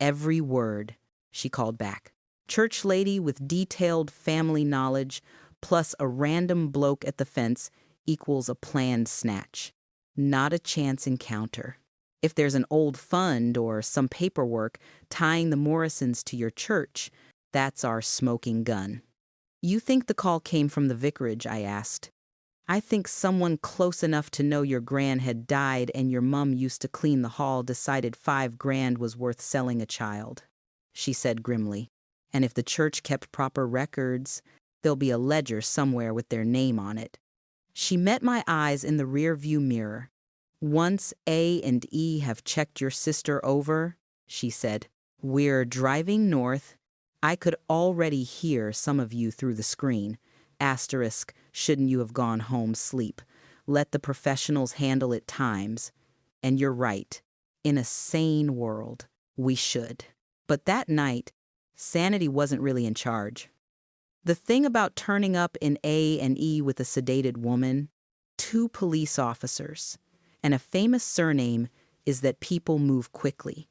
"Every word," she called back. Church lady with detailed family knowledge, plus a random bloke at the fence, equals a planned snatch. Not a chance encounter. If there's an old fund or some paperwork tying the Morrisons to your church, that's our smoking gun. "You think the call came from the vicarage?" I asked. "I think someone close enough to know your gran had died and your mum used to clean the hall decided $5,000 was worth selling a child," she said grimly. "And if the church kept proper records, there'll be a ledger somewhere with their name on it." She met my eyes in the rear-view mirror. "Once A and E have checked your sister over," she said, "we're driving north. I could already hear some of you through the screen. Asterisk, shouldn't you have gone home sleep? Let the professionals handle it times. And you're right. In a sane world, we should." But that night, sanity wasn't really in charge. The thing about turning up in A and E with a sedated woman, 2 police officers, and a famous surname is that people move quickly.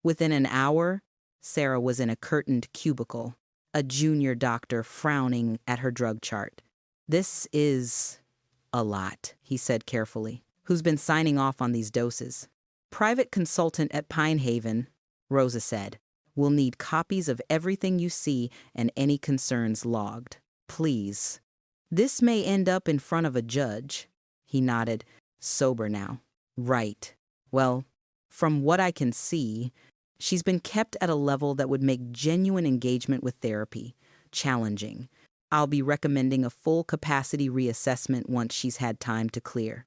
Within an hour, Sarah was in a curtained cubicle, a junior doctor frowning at her drug chart. "This is a lot," he said carefully. "Who's been signing off on these doses?" "Private consultant at Pinehaven," Rosa said. "We'll need copies of everything you see and any concerns logged. Please." "This may end up in front of a judge." He nodded, sober now. "Right. Well, from what I can see, she's been kept at a level that would make genuine engagement with therapy challenging. I'll be recommending a full capacity reassessment once she's had time to clear."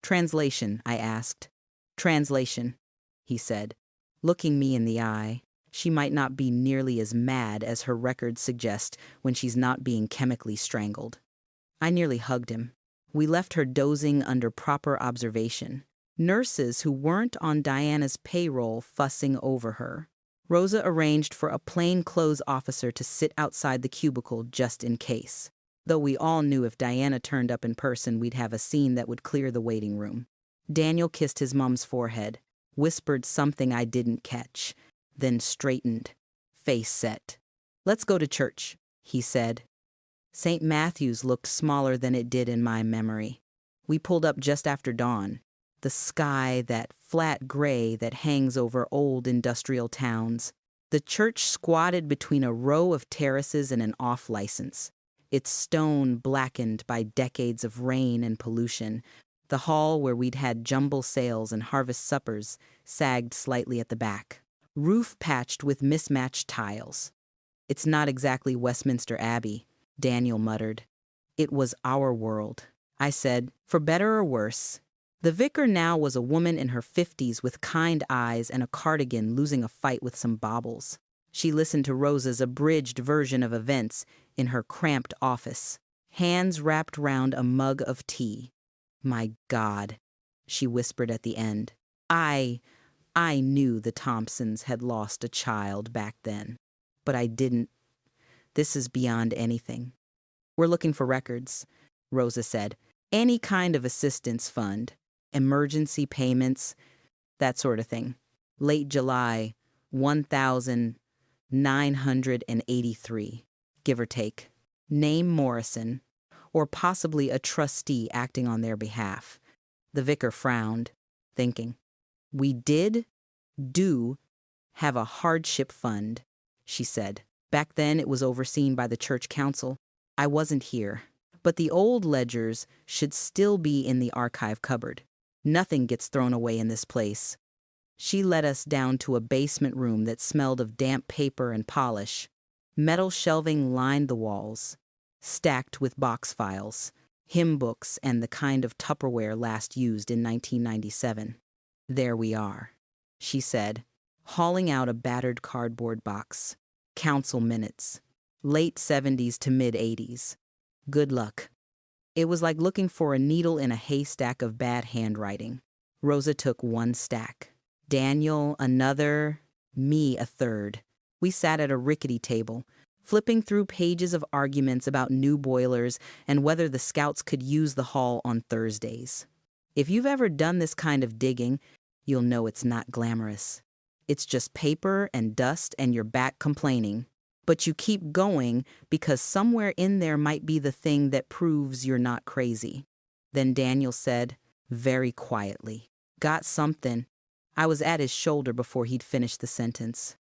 "Translation?" I asked. "Translation," he said, looking me in the eye. She might not be nearly as mad as her records suggest when she's not being chemically strangled. I nearly hugged him. We left her dozing under proper observation. Nurses who weren't on Diana's payroll fussing over her. Rosa arranged for a plainclothes officer to sit outside the cubicle just in case. Though we all knew if Diana turned up in person, we'd have a scene that would clear the waiting room. Daniel kissed his mom's forehead, whispered something I didn't catch, then straightened, face set. "Let's go to church," he said. St. Matthew's looked smaller than it did in my memory. We pulled up just after dawn. The sky, that flat gray that hangs over old industrial towns. The church squatted between a row of terraces and an off-license, its stone blackened by decades of rain and pollution. The hall where we'd had jumble sales and harvest suppers sagged slightly at the back, roof patched with mismatched tiles. "It's not exactly Westminster Abbey," Daniel muttered. "It was our world," I said, "for better or worse." The vicar now was a woman in her 50s with kind eyes and a cardigan losing a fight with some baubles. She listened to Rosa's abridged version of events in her cramped office, hands wrapped round a mug of tea. "My God," she whispered at the end. I knew the Thompsons had lost a child back then, but I didn't. This is beyond anything. "We're looking for records," Rosa said. "Any kind of assistance fund, emergency payments, that sort of thing. Late July, 1,983, give or take. Name Morrison, or possibly a trustee acting on their behalf." The vicar frowned, thinking. "We do have a hardship fund," she said. "Back then it was overseen by the church council. I wasn't here, But the old ledgers should still be in the archive cupboard. Nothing gets thrown away in this place. She led us down to a basement room that smelled of damp paper and polish. Metal shelving lined the walls, stacked with box files, hymn books, and the kind of Tupperware last used in 1997. "There we are," she said, hauling out a battered cardboard box. "Council minutes. Late 70s to mid-80s. Good luck." It was like looking for a needle in a haystack of bad handwriting. Rosa took one stack. Daniel another, me a third. We sat at a rickety table, flipping through pages of arguments about new boilers and whether the Scouts could use the hall on Thursdays. If you've ever done this kind of digging, you'll know it's not glamorous. It's just paper and dust and your back complaining. But you keep going because somewhere in there might be the thing that proves you're not crazy. Then Daniel said, very quietly, "Got something." I was at his shoulder before he'd finished the sentence.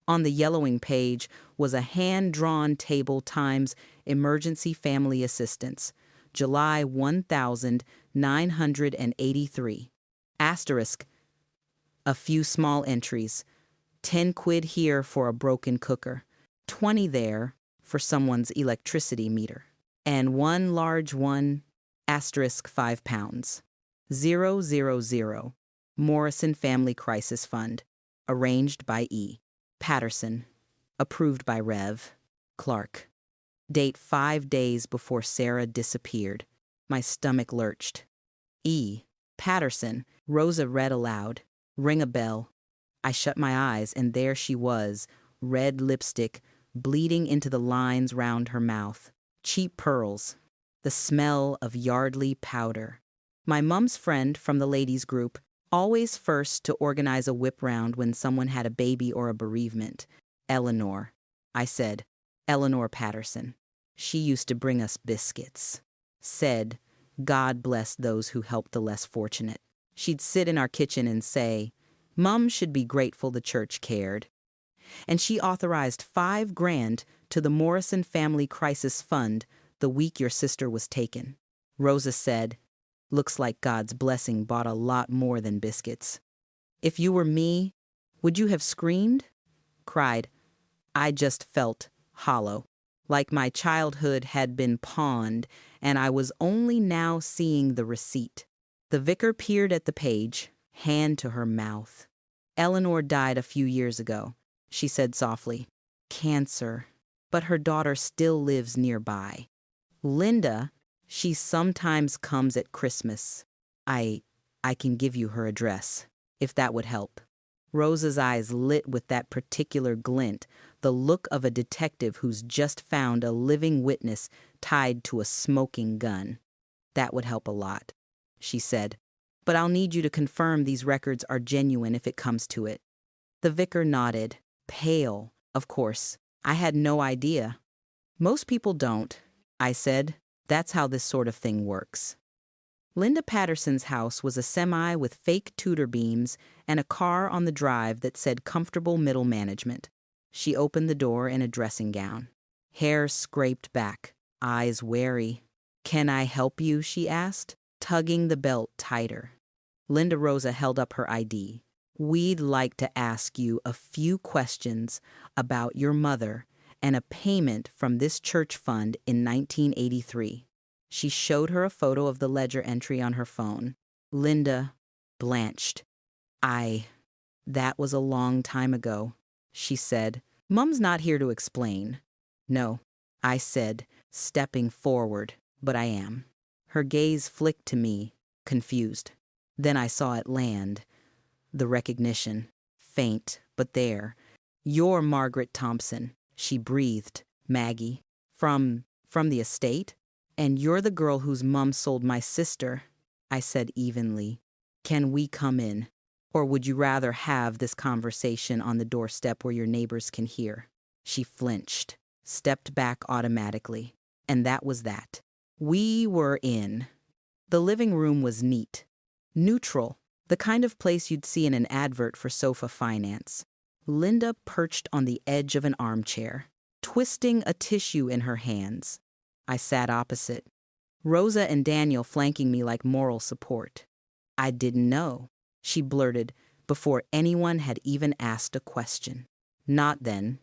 On the yellowing page was a hand-drawn table times emergency family assistance, July 1983. Asterisk, a few small entries, 10 quid here for a broken cooker, 20 there for someone's electricity meter, and one large one, asterisk 5 pounds. 000, Morrison Family Crisis Fund, arranged by E. Patterson, approved by Rev. Clark. Date 5 days before Sarah disappeared. My stomach lurched. E. Patterson, Rosa read aloud. Ring a bell. I shut my eyes, and there she was, red lipstick, bleeding into the lines round her mouth. Cheap pearls. The smell of Yardley powder. My mum's friend from the ladies' group, always first to organize a whip round when someone had a baby or a bereavement. Eleanor. I said, Eleanor Patterson. She used to bring us biscuits. Said, God bless those who help the less fortunate. She'd sit in our kitchen and say, Mum should be grateful the church cared. And she authorized $5 grand to the Morrison Family Crisis Fund the week your sister was taken. Rosa said, looks like God's blessing bought a lot more than biscuits. If you were me, would you have screamed? Cried. I just felt hollow, like my childhood had been pawned, and I was only now seeing the receipt. The vicar peered at the page, hand to her mouth. Eleanor died a few years ago, she said softly. Cancer, but her daughter still lives nearby. Linda, she sometimes comes at Christmas. I can give you her address, if that would help. Rosa's eyes lit with that particular glint, the look of a detective who's just found a living witness tied to a smoking gun. That would help a lot, she said. But I'll need you to confirm these records are genuine if it comes to it. The vicar nodded, pale, of course. I had no idea. Most people don't, I said. That's how this sort of thing works. Linda Patterson's house was a semi with fake Tudor beams and a car on the drive that said comfortable middle management. She opened the door in a dressing gown. Hair scraped back, eyes wary. Can I help you? She asked, tugging the belt tighter. Linda Rosa held up her ID. We'd like to ask you a few questions about your mother and a payment from this church fund in 1983. She showed her a photo of the ledger entry on her phone. Linda blanched. That was a long time ago, she said. Mum's not here to explain. No, I said, stepping forward, but I am. Her gaze flicked to me, confused. Then I saw it land. The recognition, faint, but there. You're Margaret Thompson, she breathed. Maggie. From the estate? And you're the girl whose mum sold my sister, I said evenly. Can we come in? Or would you rather have this conversation on the doorstep where your neighbors can hear? She flinched, stepped back automatically, and that was that. We were in. The living room was neat, neutral, the kind of place you'd see in an advert for sofa finance. Linda perched on the edge of an armchair, twisting a tissue in her hands. I sat opposite, Rosa and Daniel flanking me like moral support. I didn't know, she blurted before anyone had even asked a question. Not then.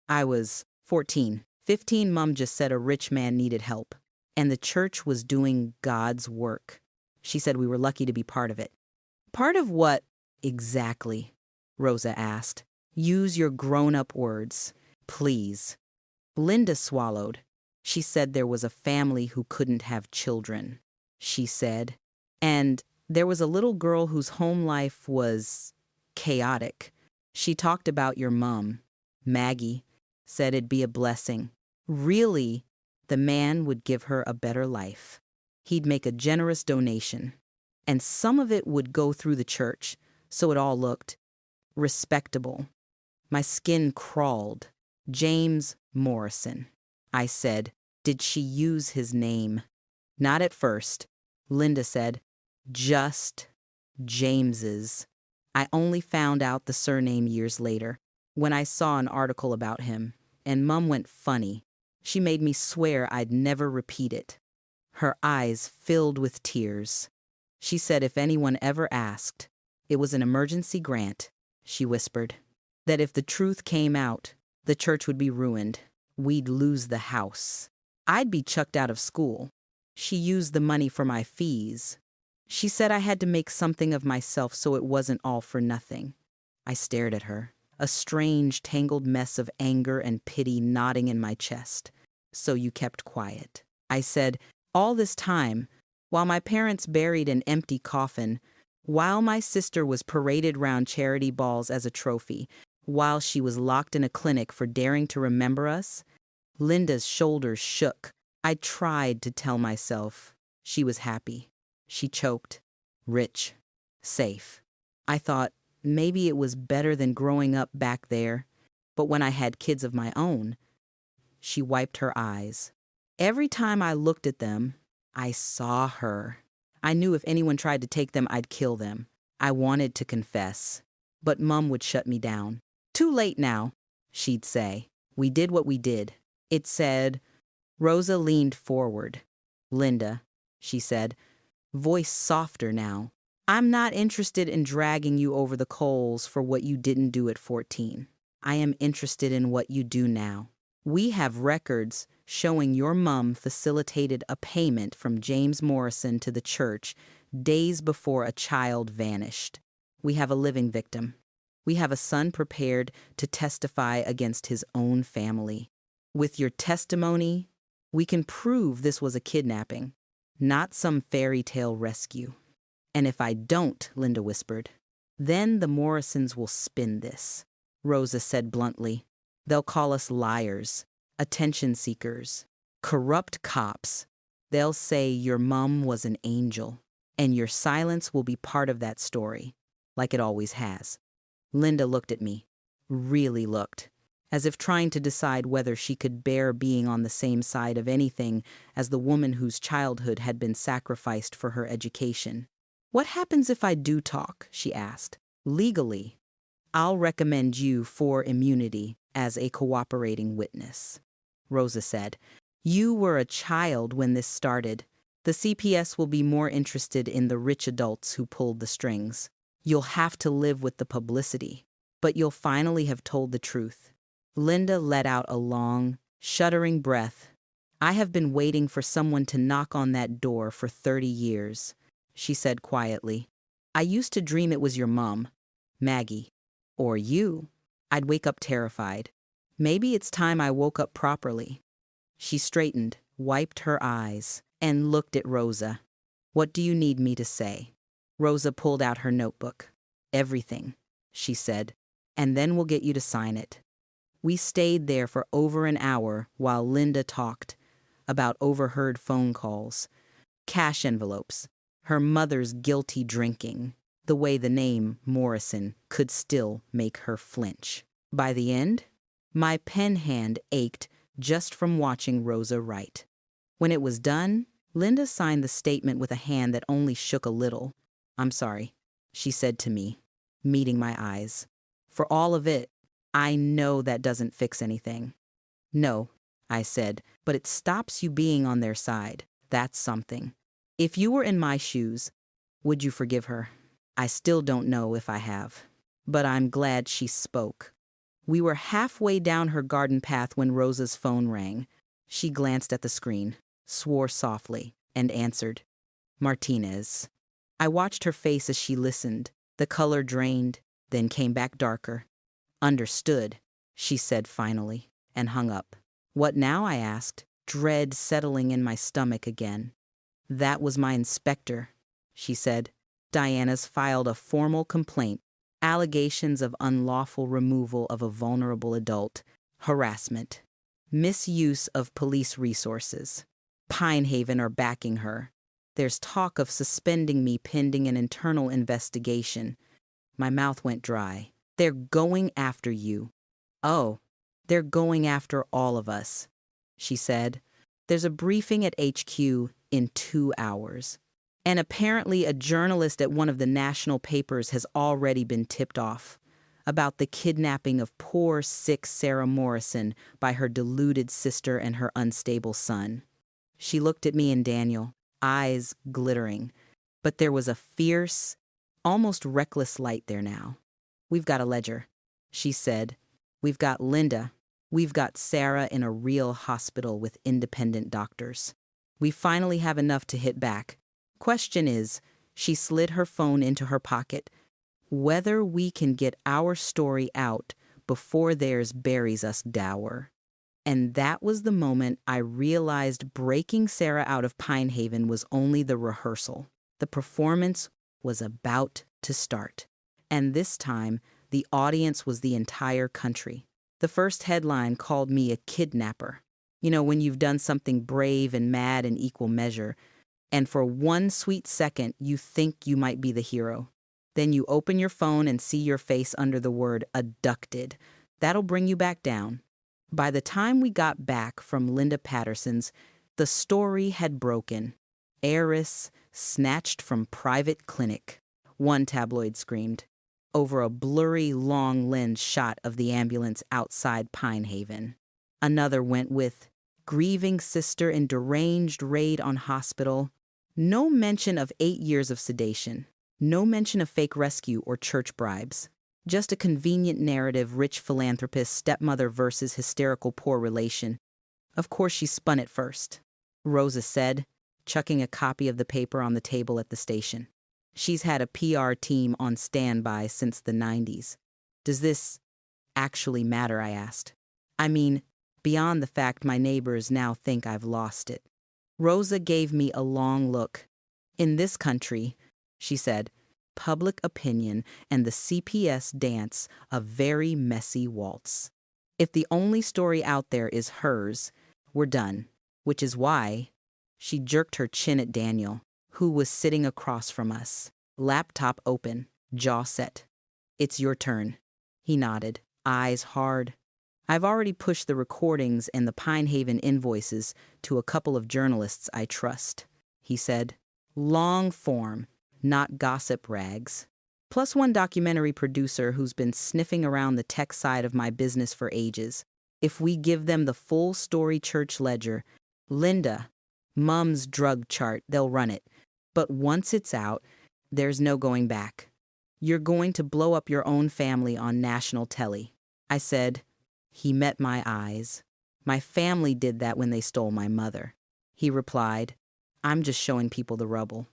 I was 14. 15, Mom just said a rich man needed help, and the church was doing God's work. She said we were lucky to be part of it. Part of what exactly? Rosa asked. Use your grown-up words, please. Linda swallowed. She said there was a family who couldn't have children, she said. And there was a little girl whose home life was chaotic. She talked about your mom, Maggie, said it'd be a blessing. Really, the man would give her a better life. He'd make a generous donation, and some of it would go through the church, so it all looked respectable. My skin crawled. James Morrison. I said, did she use his name? Not at first. Linda said, just James's. I only found out the surname years later, when I saw an article about him, and Mum went funny. She made me swear I'd never repeat it. Her eyes filled with tears. She said if anyone ever asked, it was an emergency grant, she whispered. That if the truth came out, the church would be ruined. We'd lose the house. I'd be chucked out of school. She used the money for my fees. She said I had to make something of myself so it wasn't all for nothing. I stared at her, a strange, tangled mess of anger and pity knotting in my chest. So you kept quiet. I said, all this time, while my parents buried an empty coffin, while my sister was paraded round charity balls as a trophy, while she was locked in a clinic for daring to remember us, Linda's shoulders shook. I tried to tell myself she was happy. She choked. Rich. Safe. I thought maybe it was better than growing up back there, but when I had kids of my own, she wiped her eyes. Every time I looked at them, I saw her. I knew if anyone tried to take them, I'd kill them. I wanted to confess, but Mum would shut me down. Too late now, she'd say. We did what we did. It said. Rosa leaned forward. Linda, she said, voice softer now. I'm not interested in dragging you over the coals for what you didn't do at 14. I am interested in what you do now. We have records showing your mum facilitated a payment from James Morrison to the church days before a child vanished. We have a living victim. We have a son prepared to testify against his own family. With your testimony, we can prove this was a kidnapping, not some fairy tale rescue. And if I don't, Linda whispered, then the Morrisons will spin this. Rosa said bluntly. They'll call us liars, attention seekers, corrupt cops. They'll say your mum was an angel, and your silence will be part of that story, like it always has. Linda looked at me, really looked, as if trying to decide whether she could bear being on the same side of anything as the woman whose childhood had been sacrificed for her education. What happens if I do talk? She asked. Legally, I'll recommend you for immunity as a cooperating witness. Rosa said, you were a child when this started. The CPS will be more interested in the rich adults who pulled the strings. You'll have to live with the publicity, but you'll finally have told the truth. Linda let out a long, shuddering breath. I have been waiting for someone to knock on that door for 30 years, she said quietly. I used to dream it was your mom, Maggie, or you. I'd wake up terrified. Maybe it's time I woke up properly. She straightened, wiped her eyes, and looked at Rosa. What do you need me to say? Rosa pulled out her notebook. Everything, she said, and then we'll get you to sign it. We stayed there for over an hour while Linda talked about overheard phone calls, cash envelopes, her mother's guilty drinking, the way the name Morrison could still make her flinch. By the end, my pen hand ached just from watching Rosa write. When it was done, Linda signed the statement with a hand that only shook a little. I'm sorry, she said to me, meeting my eyes. For all of it, I know that doesn't fix anything. No, I said, but it stops you being on their side. That's something. If you were in my shoes, would you forgive her? I still don't know if I have. But I'm glad she spoke. We were halfway down her garden path when Rosa's phone rang. She glanced at the screen, swore softly, and answered, Martinez. I watched her face as she listened. The color drained, then came back darker. Understood, she said finally, and hung up. What now? I asked, dread settling in my stomach again. That was my inspector, she said. Diana's filed a formal complaint, allegations of unlawful removal of a vulnerable adult, harassment, misuse of police resources. Pinehaven are backing her. There's talk of suspending me pending an internal investigation. My mouth went dry. They're going after you. Oh, they're going after all of us, she said. There's a briefing at HQ in 2 hours. And apparently a journalist at one of the national papers has already been tipped off about the kidnapping of poor, sick Sarah Morrison by her deluded sister and her unstable son. She looked at me and Daniel, eyes glittering, but there was a fierce, almost reckless light there now. We've got a ledger, she said. We've got Linda. We've got Sarah in a real hospital with independent doctors. We finally have enough to hit back. Question is, she slid her phone into her pocket, whether we can get our story out before theirs buries us dour. And that was the moment I realized breaking Sarah out of Pinehaven was only the rehearsal. The performance was about to start. And this time, the audience was the entire country. The first headline called me a kidnapper. You know, when you've done something brave and mad in equal measure, and for one sweet second you think you might be the hero. Then you open your phone and see your face under the word abducted. That'll bring you back down. By the time we got back from Linda Patterson's, the story had broken. Heiress snatched from private clinic, one tabloid screamed, over a blurry long lens shot of the ambulance outside Pinehaven. Another went with, grieving sister in deranged raid on hospital. No mention of 8 years of sedation. No mention of fake rescue or church bribes. Just a convenient narrative, rich philanthropist, stepmother versus hysterical poor relation. Of course she spun it first, Rosa said, chucking a copy of the paper on the table at the station. She's had a PR team on standby since the 90s. Does this actually matter? I asked. I mean, beyond the fact my neighbors now think I've lost it. Rosa gave me a long look. In this country, she said, public opinion and the CPS dance a very messy waltz. If the only story out there is hers, we're done. Which is why, she jerked her chin at Daniel, who was sitting across from us, laptop open, jaw set. It's your turn. He nodded, eyes hard. I've already pushed the recordings and the Pinehaven invoices to a couple of journalists I trust, he said. Long form, not gossip rags. Plus one documentary producer who's been sniffing around the tech side of my business for ages. If we give them the full story church ledger, Linda, Mum's drug chart, they'll run it. But once it's out, there's no going back. You're going to blow up your own family on national telly. I said. He met my eyes. My family did that when they stole my mother. He replied, I'm just showing people the rubble.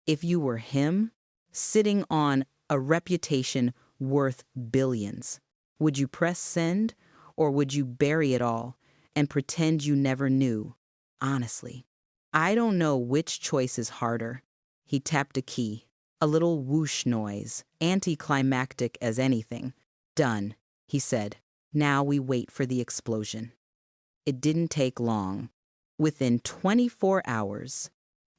If you were him, sitting on a reputation worth billions, would you press send or would you bury it all and pretend you never knew? Honestly, I don't know which choice is harder. He tapped a key, a little whoosh noise, anticlimactic as anything. Done, he said. Now we wait for the explosion. It didn't take long. Within 24 hours,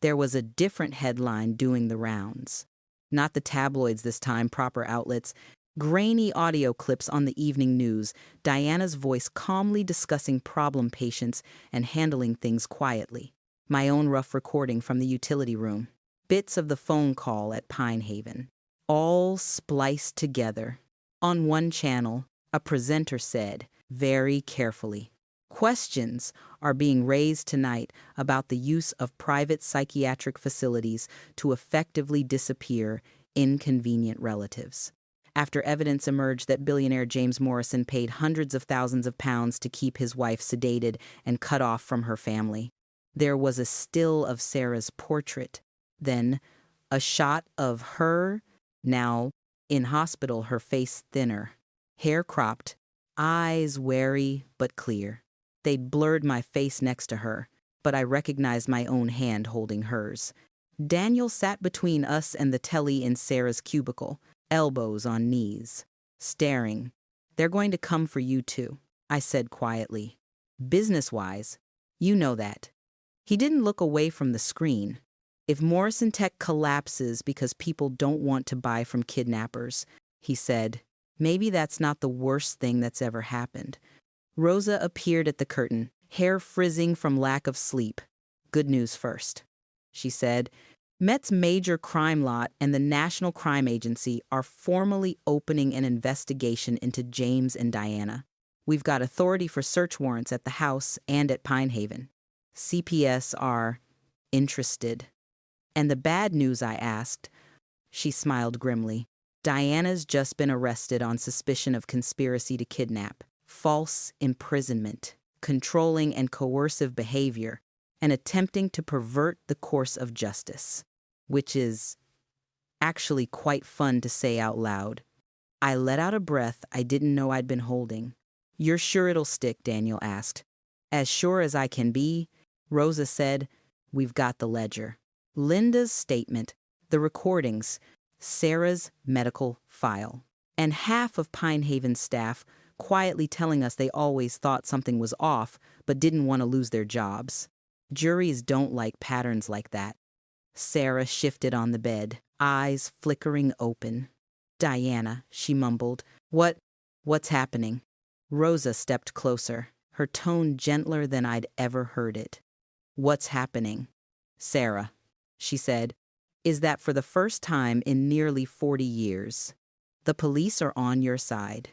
there was a different headline doing the rounds. Not the tabloids this time, proper outlets. Grainy audio clips on the evening news, Diana's voice calmly discussing problem patients and handling things quietly. My own rough recording from the utility room. Bits of the phone call at Pinehaven. All spliced together. On one channel, a presenter said, very carefully, Questions are being raised tonight about the use of private psychiatric facilities to effectively disappear inconvenient relatives. After evidence emerged that billionaire James Morrison paid hundreds of thousands of pounds to keep his wife sedated and cut off from her family. There was a still of Sarah's portrait, then a shot of her, now in hospital, her face thinner, hair cropped, eyes wary but clear. They'd blurred my face next to her, but I recognized my own hand holding hers. Daniel sat between us and the telly in Sarah's cubicle, elbows on knees, staring. "They're going to come for you too," I said quietly. "Business-wise, you know that." He didn't look away from the screen. "If Morrison Tech collapses because people don't want to buy from kidnappers," he said, "maybe that's not the worst thing that's ever happened." Rosa appeared at the curtain, hair frizzing from lack of sleep. "Good news first," she said. "Met's major crime lot and the National Crime Agency are formally opening an investigation into James and Diana. We've got authority for search warrants at the house and at Pinehaven. CPS are interested." "And the bad news?" I asked. She smiled grimly. "Diana's just been arrested on suspicion of conspiracy to kidnap, false imprisonment, controlling and coercive behavior, and attempting to pervert the course of justice," which is actually quite fun to say out loud. I let out a breath I didn't know I'd been holding. "You're sure it'll stick?" Daniel asked. "As sure as I can be," Rosa said. "We've got the ledger, Linda's statement, the recordings, Sarah's medical file, and half of Pinehaven's staff quietly telling us they always thought something was off but didn't want to lose their jobs. Juries don't like patterns like that." Sarah shifted on the bed, eyes flickering open. "Diana," she mumbled. What's happening?" Rosa stepped closer, her tone gentler than I'd ever heard it. "What's happening, Sarah?" she said. "Is that for the first time in nearly 40 years, the police are on your side.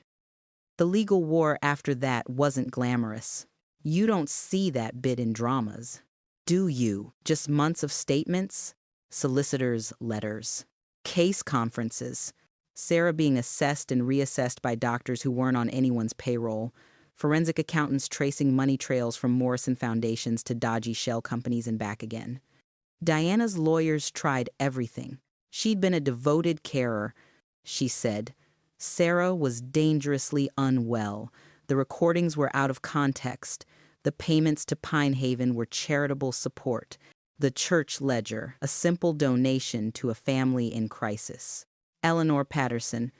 The legal war after that wasn't glamorous. You don't see that bit in dramas, do you? Just months of statements, solicitors' letters, case conferences, Sarah being assessed and reassessed by doctors who weren't on anyone's payroll, forensic accountants tracing money trails from Morrison foundations to dodgy shell companies and back again. Diana's lawyers tried everything. She'd been a devoted carer, she said. Sarah was dangerously unwell. The recordings were out of context. The payments to Pinehaven were charitable support. The church ledger, a simple donation to a family in crisis. Eleanor Patterson,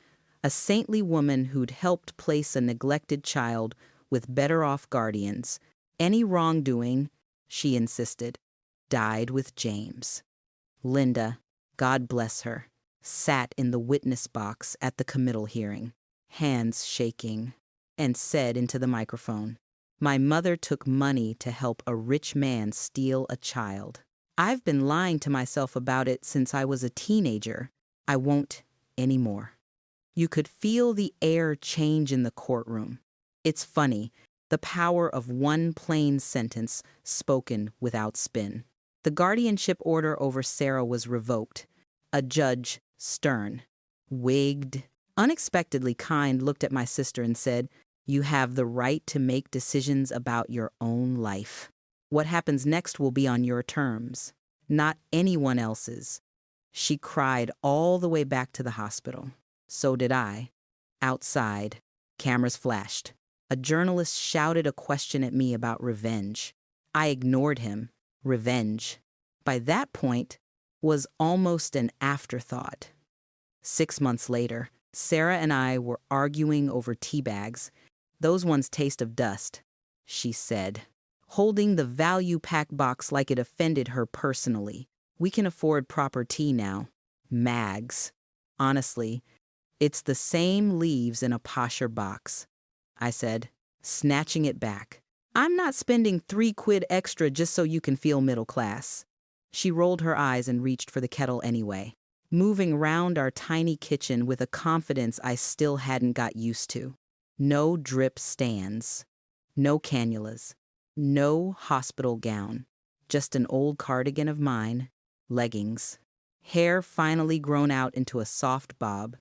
a saintly woman who'd helped place a neglected child with better-off guardians. Any wrongdoing, she insisted, died with James. Linda, God bless her, sat in the witness box at the committal hearing, hands shaking, and said into the microphone, "My mother took money to help a rich man steal a child. I've been lying to myself about it since I was a teenager. I won't anymore." You could feel the air change in the courtroom. It's funny, the power of one plain sentence spoken without spin. The guardianship order over Sarah was revoked. A judge, stern, wigged, unexpectedly kind, looked at my sister and said, "You have the right to make decisions about your own life. What happens next will be on your terms, not anyone else's." She cried all the way back to the hospital. So did I. Outside, cameras flashed. A journalist shouted a question at me about revenge. I ignored him. Revenge, by that point, was almost an afterthought. 6 months later, Sarah and I were arguing over tea bags. "Those ones taste of dust," she said, holding the value pack box like it offended her personally. "We can afford proper tea now. Mags. Honestly, it's the same leaves in a posher box," I said, snatching it back. "I'm not spending £3 extra just so you can feel middle class." She rolled her eyes and reached for the kettle anyway, moving round our tiny kitchen with a confidence I still hadn't got used to. No drip stands. No cannulas. No hospital gown. Just an old cardigan of mine. Leggings. Hair finally grown out into a soft bob.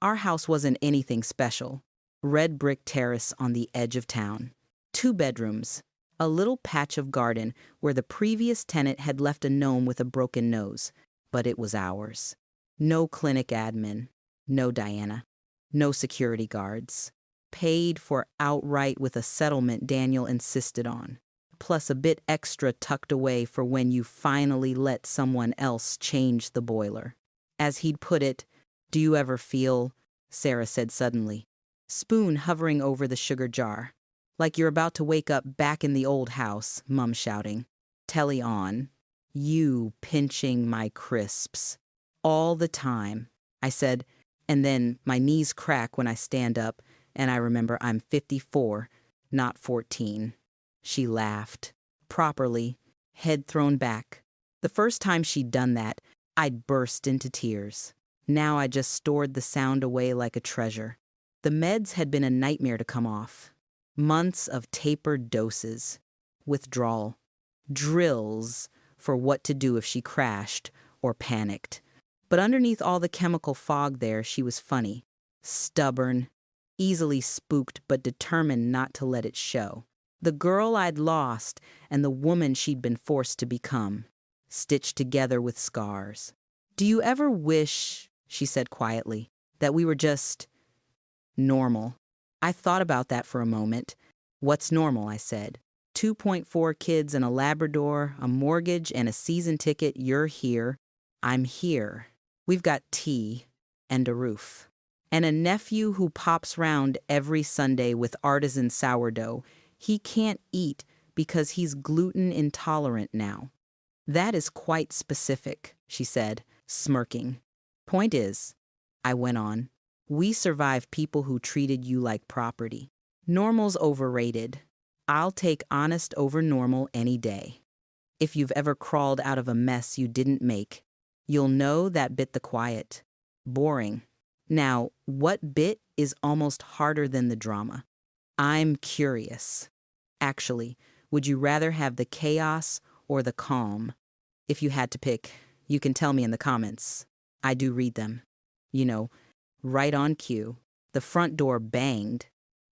Our house wasn't anything special. Red brick terrace on the edge of town. 2 bedrooms. A little patch of garden where the previous tenant had left a gnome with a broken nose. But it was ours. No clinic admin. No Diana. No security guards. Paid for outright with a settlement Daniel insisted on. Plus a bit extra tucked away for when you finally let someone else change the boiler. As he'd put it, "Do you ever feel," Sarah said suddenly, spoon hovering over the sugar jar, "like you're about to wake up back in the old house," Mum shouting. Telly on. You pinching my crisps. All the time, I said, and then my knees crack when I stand up, and I remember I'm 54, not 14. She laughed. Properly, head thrown back. The first time she'd done that, I'd burst into tears. Now I just stored the sound away like a treasure. The meds had been a nightmare to come off. Months of tapered doses. Withdrawal. Drills for what to do if she crashed or panicked. But underneath all the chemical fog there, she was funny. Stubborn. Easily spooked but determined not to let it show. The girl I'd lost and the woman she'd been forced to become. Stitched together with scars. "Do you ever wish," she said quietly, "that we were just normal?" I thought about that for a moment. "What's normal?" I said. 2.4 kids and a Labrador, a mortgage and a season ticket. You're here. I'm here. We've got tea and a roof. And a nephew who pops round every Sunday with artisan sourdough. He can't eat because he's gluten intolerant now. That is quite specific, she said, smirking. Point is, I went on, we survived people who treated you like property. Normal's overrated. I'll take honest over normal any day. If you've ever crawled out of a mess you didn't make, you'll know that bit the quiet. Boring. Now, what bit is almost harder than the drama? I'm curious. Actually, would you rather have the chaos or the calm? If you had to pick, you can tell me in the comments. I do read them. You know, right on cue. The front door banged.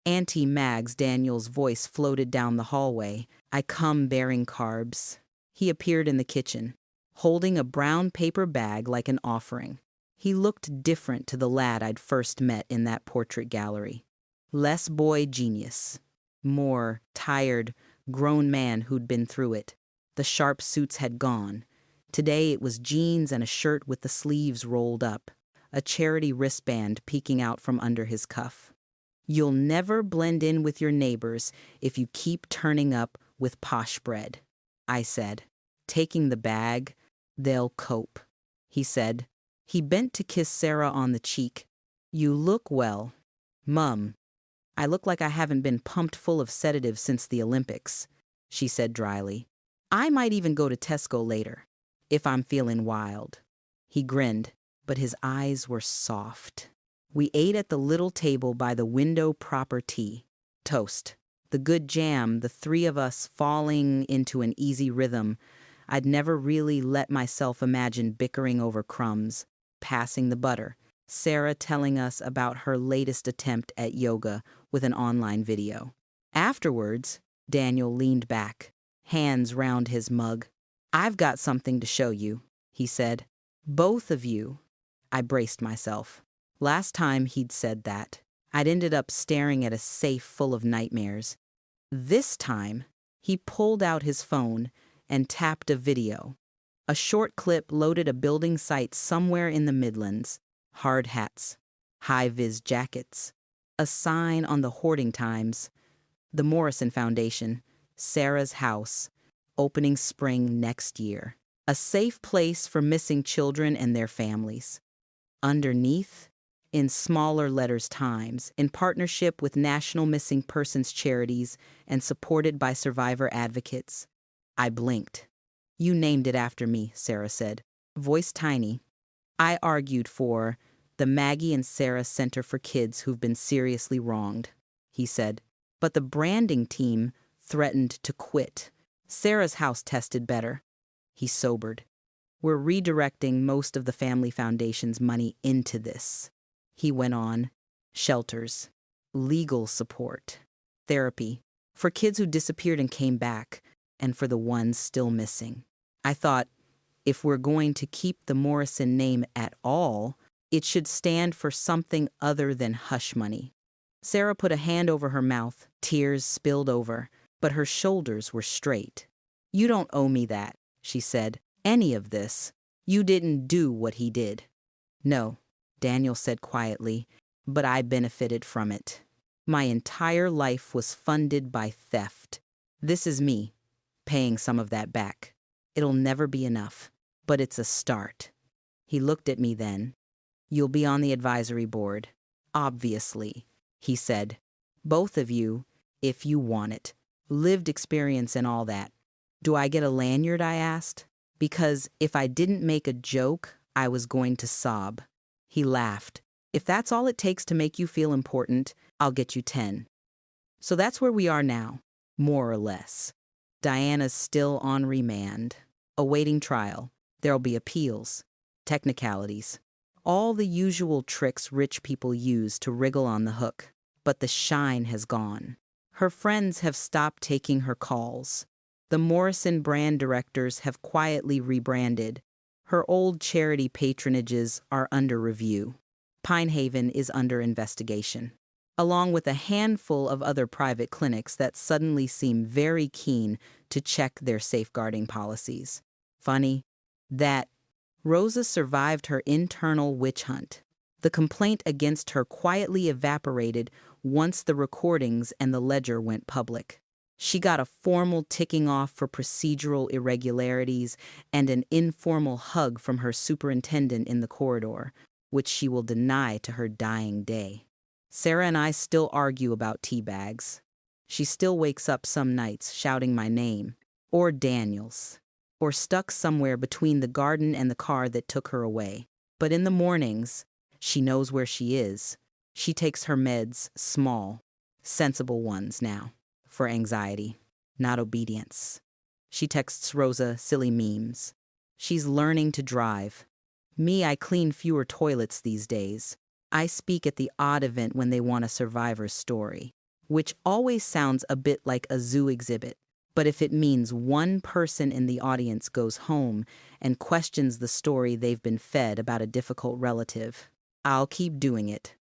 Auntie Mag's Daniel's voice floated down the hallway. I come bearing carbs. He appeared in the kitchen, holding a brown paper bag like an offering. He looked different to the lad I'd first met in that portrait gallery. Less boy genius. More tired, grown man who'd been through it. The sharp suits had gone. Today it was jeans and a shirt with the sleeves rolled up, a charity wristband peeking out from under his cuff. You'll never blend in with your neighbors if you keep turning up with posh bread, I said. Taking the bag, they'll cope, he said. He bent to kiss Sarah on the cheek. You look well. Mum, I look like I haven't been pumped full of sedatives since the Olympics, she said dryly. I might even go to Tesco later, if I'm feeling wild. He grinned, but his eyes were soft. We ate at the little table by the window proper tea. Toast. The good jam, the three of us falling into an easy rhythm. I'd never really let myself imagine bickering over crumbs, passing the butter. Sarah telling us about her latest attempt at yoga with an online video. Afterwards, Daniel leaned back, hands round his mug. I've got something to show you, he said. Both of you. I braced myself. Last time he'd said that, I'd ended up staring at a safe full of nightmares. This time, he pulled out his phone and tapped a video. A short clip loaded a building site somewhere in the Midlands. Hard hats, high-vis jackets, a sign on the hoarding times, the Morrison Foundation, Sarah's house, opening spring next year, a safe place for missing children and their families. Underneath, in smaller letters Times, in partnership with National Missing Persons Charities and supported by survivor advocates. I blinked. You named it after me, Sarah said, voice tiny. I argued for the Maggie and Sarah Center for Kids Who've Been Seriously Wronged, he said. But the branding team threatened to quit. Sarah's house tested better. He sobered. We're redirecting most of the family foundation's money into this. He went on. Shelters, legal support, therapy, for kids who disappeared and came back, and for the ones still missing. I thought, if we're going to keep the Morrison name at all, it should stand for something other than hush money. Sarah put a hand over her mouth, tears spilled over, but her shoulders were straight. You don't owe me that, she said. Any of this. You didn't do what he did. No, Daniel said quietly, but I benefited from it. My entire life was funded by theft. This is me, paying some of that back. It'll never be enough, but it's a start. He looked at me then. You'll be on the advisory board. Obviously, he said. Both of you, if you want it. Lived experience and all that. Do I get a lanyard, I asked? Because if I didn't make a joke, I was going to sob. He laughed. If that's all it takes to make you feel important, I'll get you 10. So that's where we are now, more or less. Diana's still on remand, awaiting trial. There'll be appeals, technicalities, all the usual tricks rich people use to wriggle on the hook. But the shine has gone. Her friends have stopped taking her calls. The Morrison brand directors have quietly rebranded. Her old charity patronages are under review. Pinehaven is under investigation, along with a handful of other private clinics that suddenly seem very keen to check their safeguarding policies. Funny that Rosa survived her internal witch hunt. The complaint against her quietly evaporated once the recordings and the ledger went public. She got a formal ticking off for procedural irregularities and an informal hug from her superintendent in the corridor, which she will deny to her dying day. Sarah and I still argue about tea bags. She still wakes up some nights shouting my name, or Daniel's, or stuck somewhere between the garden and the car that took her away. But in the mornings, she knows where she is. She takes her meds, small, sensible ones now, for anxiety, not obedience. She texts Rosa silly memes. She's learning to drive. Me, I clean fewer toilets these days. I speak at the odd event when they want a survivor's story, which always sounds a bit like a zoo exhibit. But if it means one person in the audience goes home and questions the story they've been fed about a difficult relative, I'll keep doing it.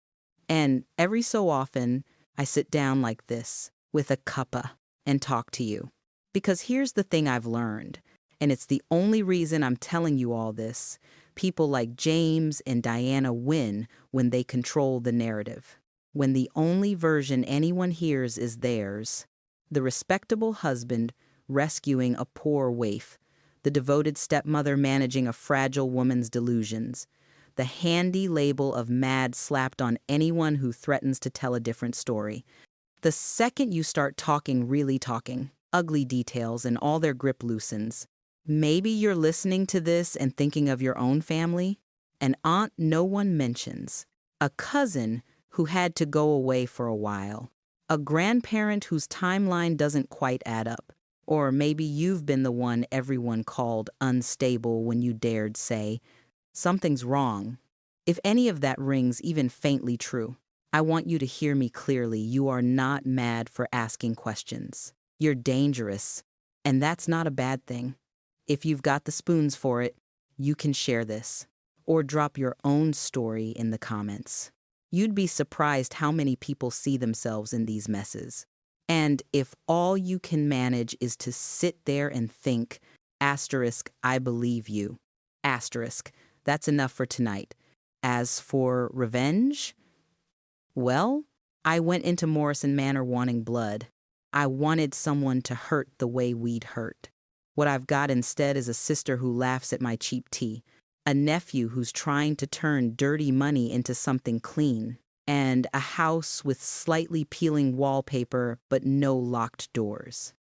And every so often, I sit down like this, with a cuppa, and talk to you. Because here's the thing I've learned, and it's the only reason I'm telling you all this. People like James and Diana win when they control the narrative. When the only version anyone hears is theirs. The respectable husband rescuing a poor waif. The devoted stepmother managing a fragile woman's delusions. The handy label of mad slapped on anyone who threatens to tell a different story. The second you start really talking, ugly details and all their grip loosens. Maybe you're listening to this and thinking of your own family. An aunt no one mentions. A cousin who had to go away for a while. A grandparent whose timeline doesn't quite add up. Or maybe you've been the one everyone called unstable when you dared say, something's wrong. If any of that rings even faintly true, I want you to hear me clearly. You are not mad for asking questions. You're dangerous, and that's not a bad thing. If you've got the spoons for it, you can share this, or drop your own story in the comments. You'd be surprised how many people see themselves in these messes. And if all you can manage is to sit there and think, I believe you, that's enough for tonight. As for revenge, well, I went into Morrison Manor wanting blood. I wanted someone to hurt the way we'd hurt. What I've got instead is a sister who laughs at my cheap tea, a nephew who's trying to turn dirty money into something clean, and a house with slightly peeling wallpaper but no locked doors.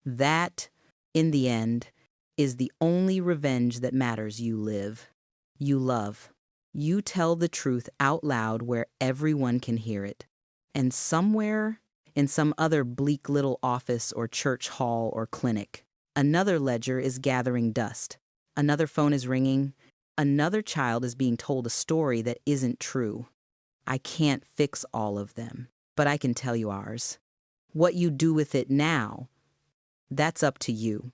That, in the end, is the only revenge that matters. You live. You love. You tell the truth out loud where everyone can hear it. And somewhere in some other bleak little office or church hall or clinic. Another ledger is gathering dust. Another phone is ringing. Another child is being told a story that isn't true. I can't fix all of them, but I can tell you ours. What you do with it now, that's up to you.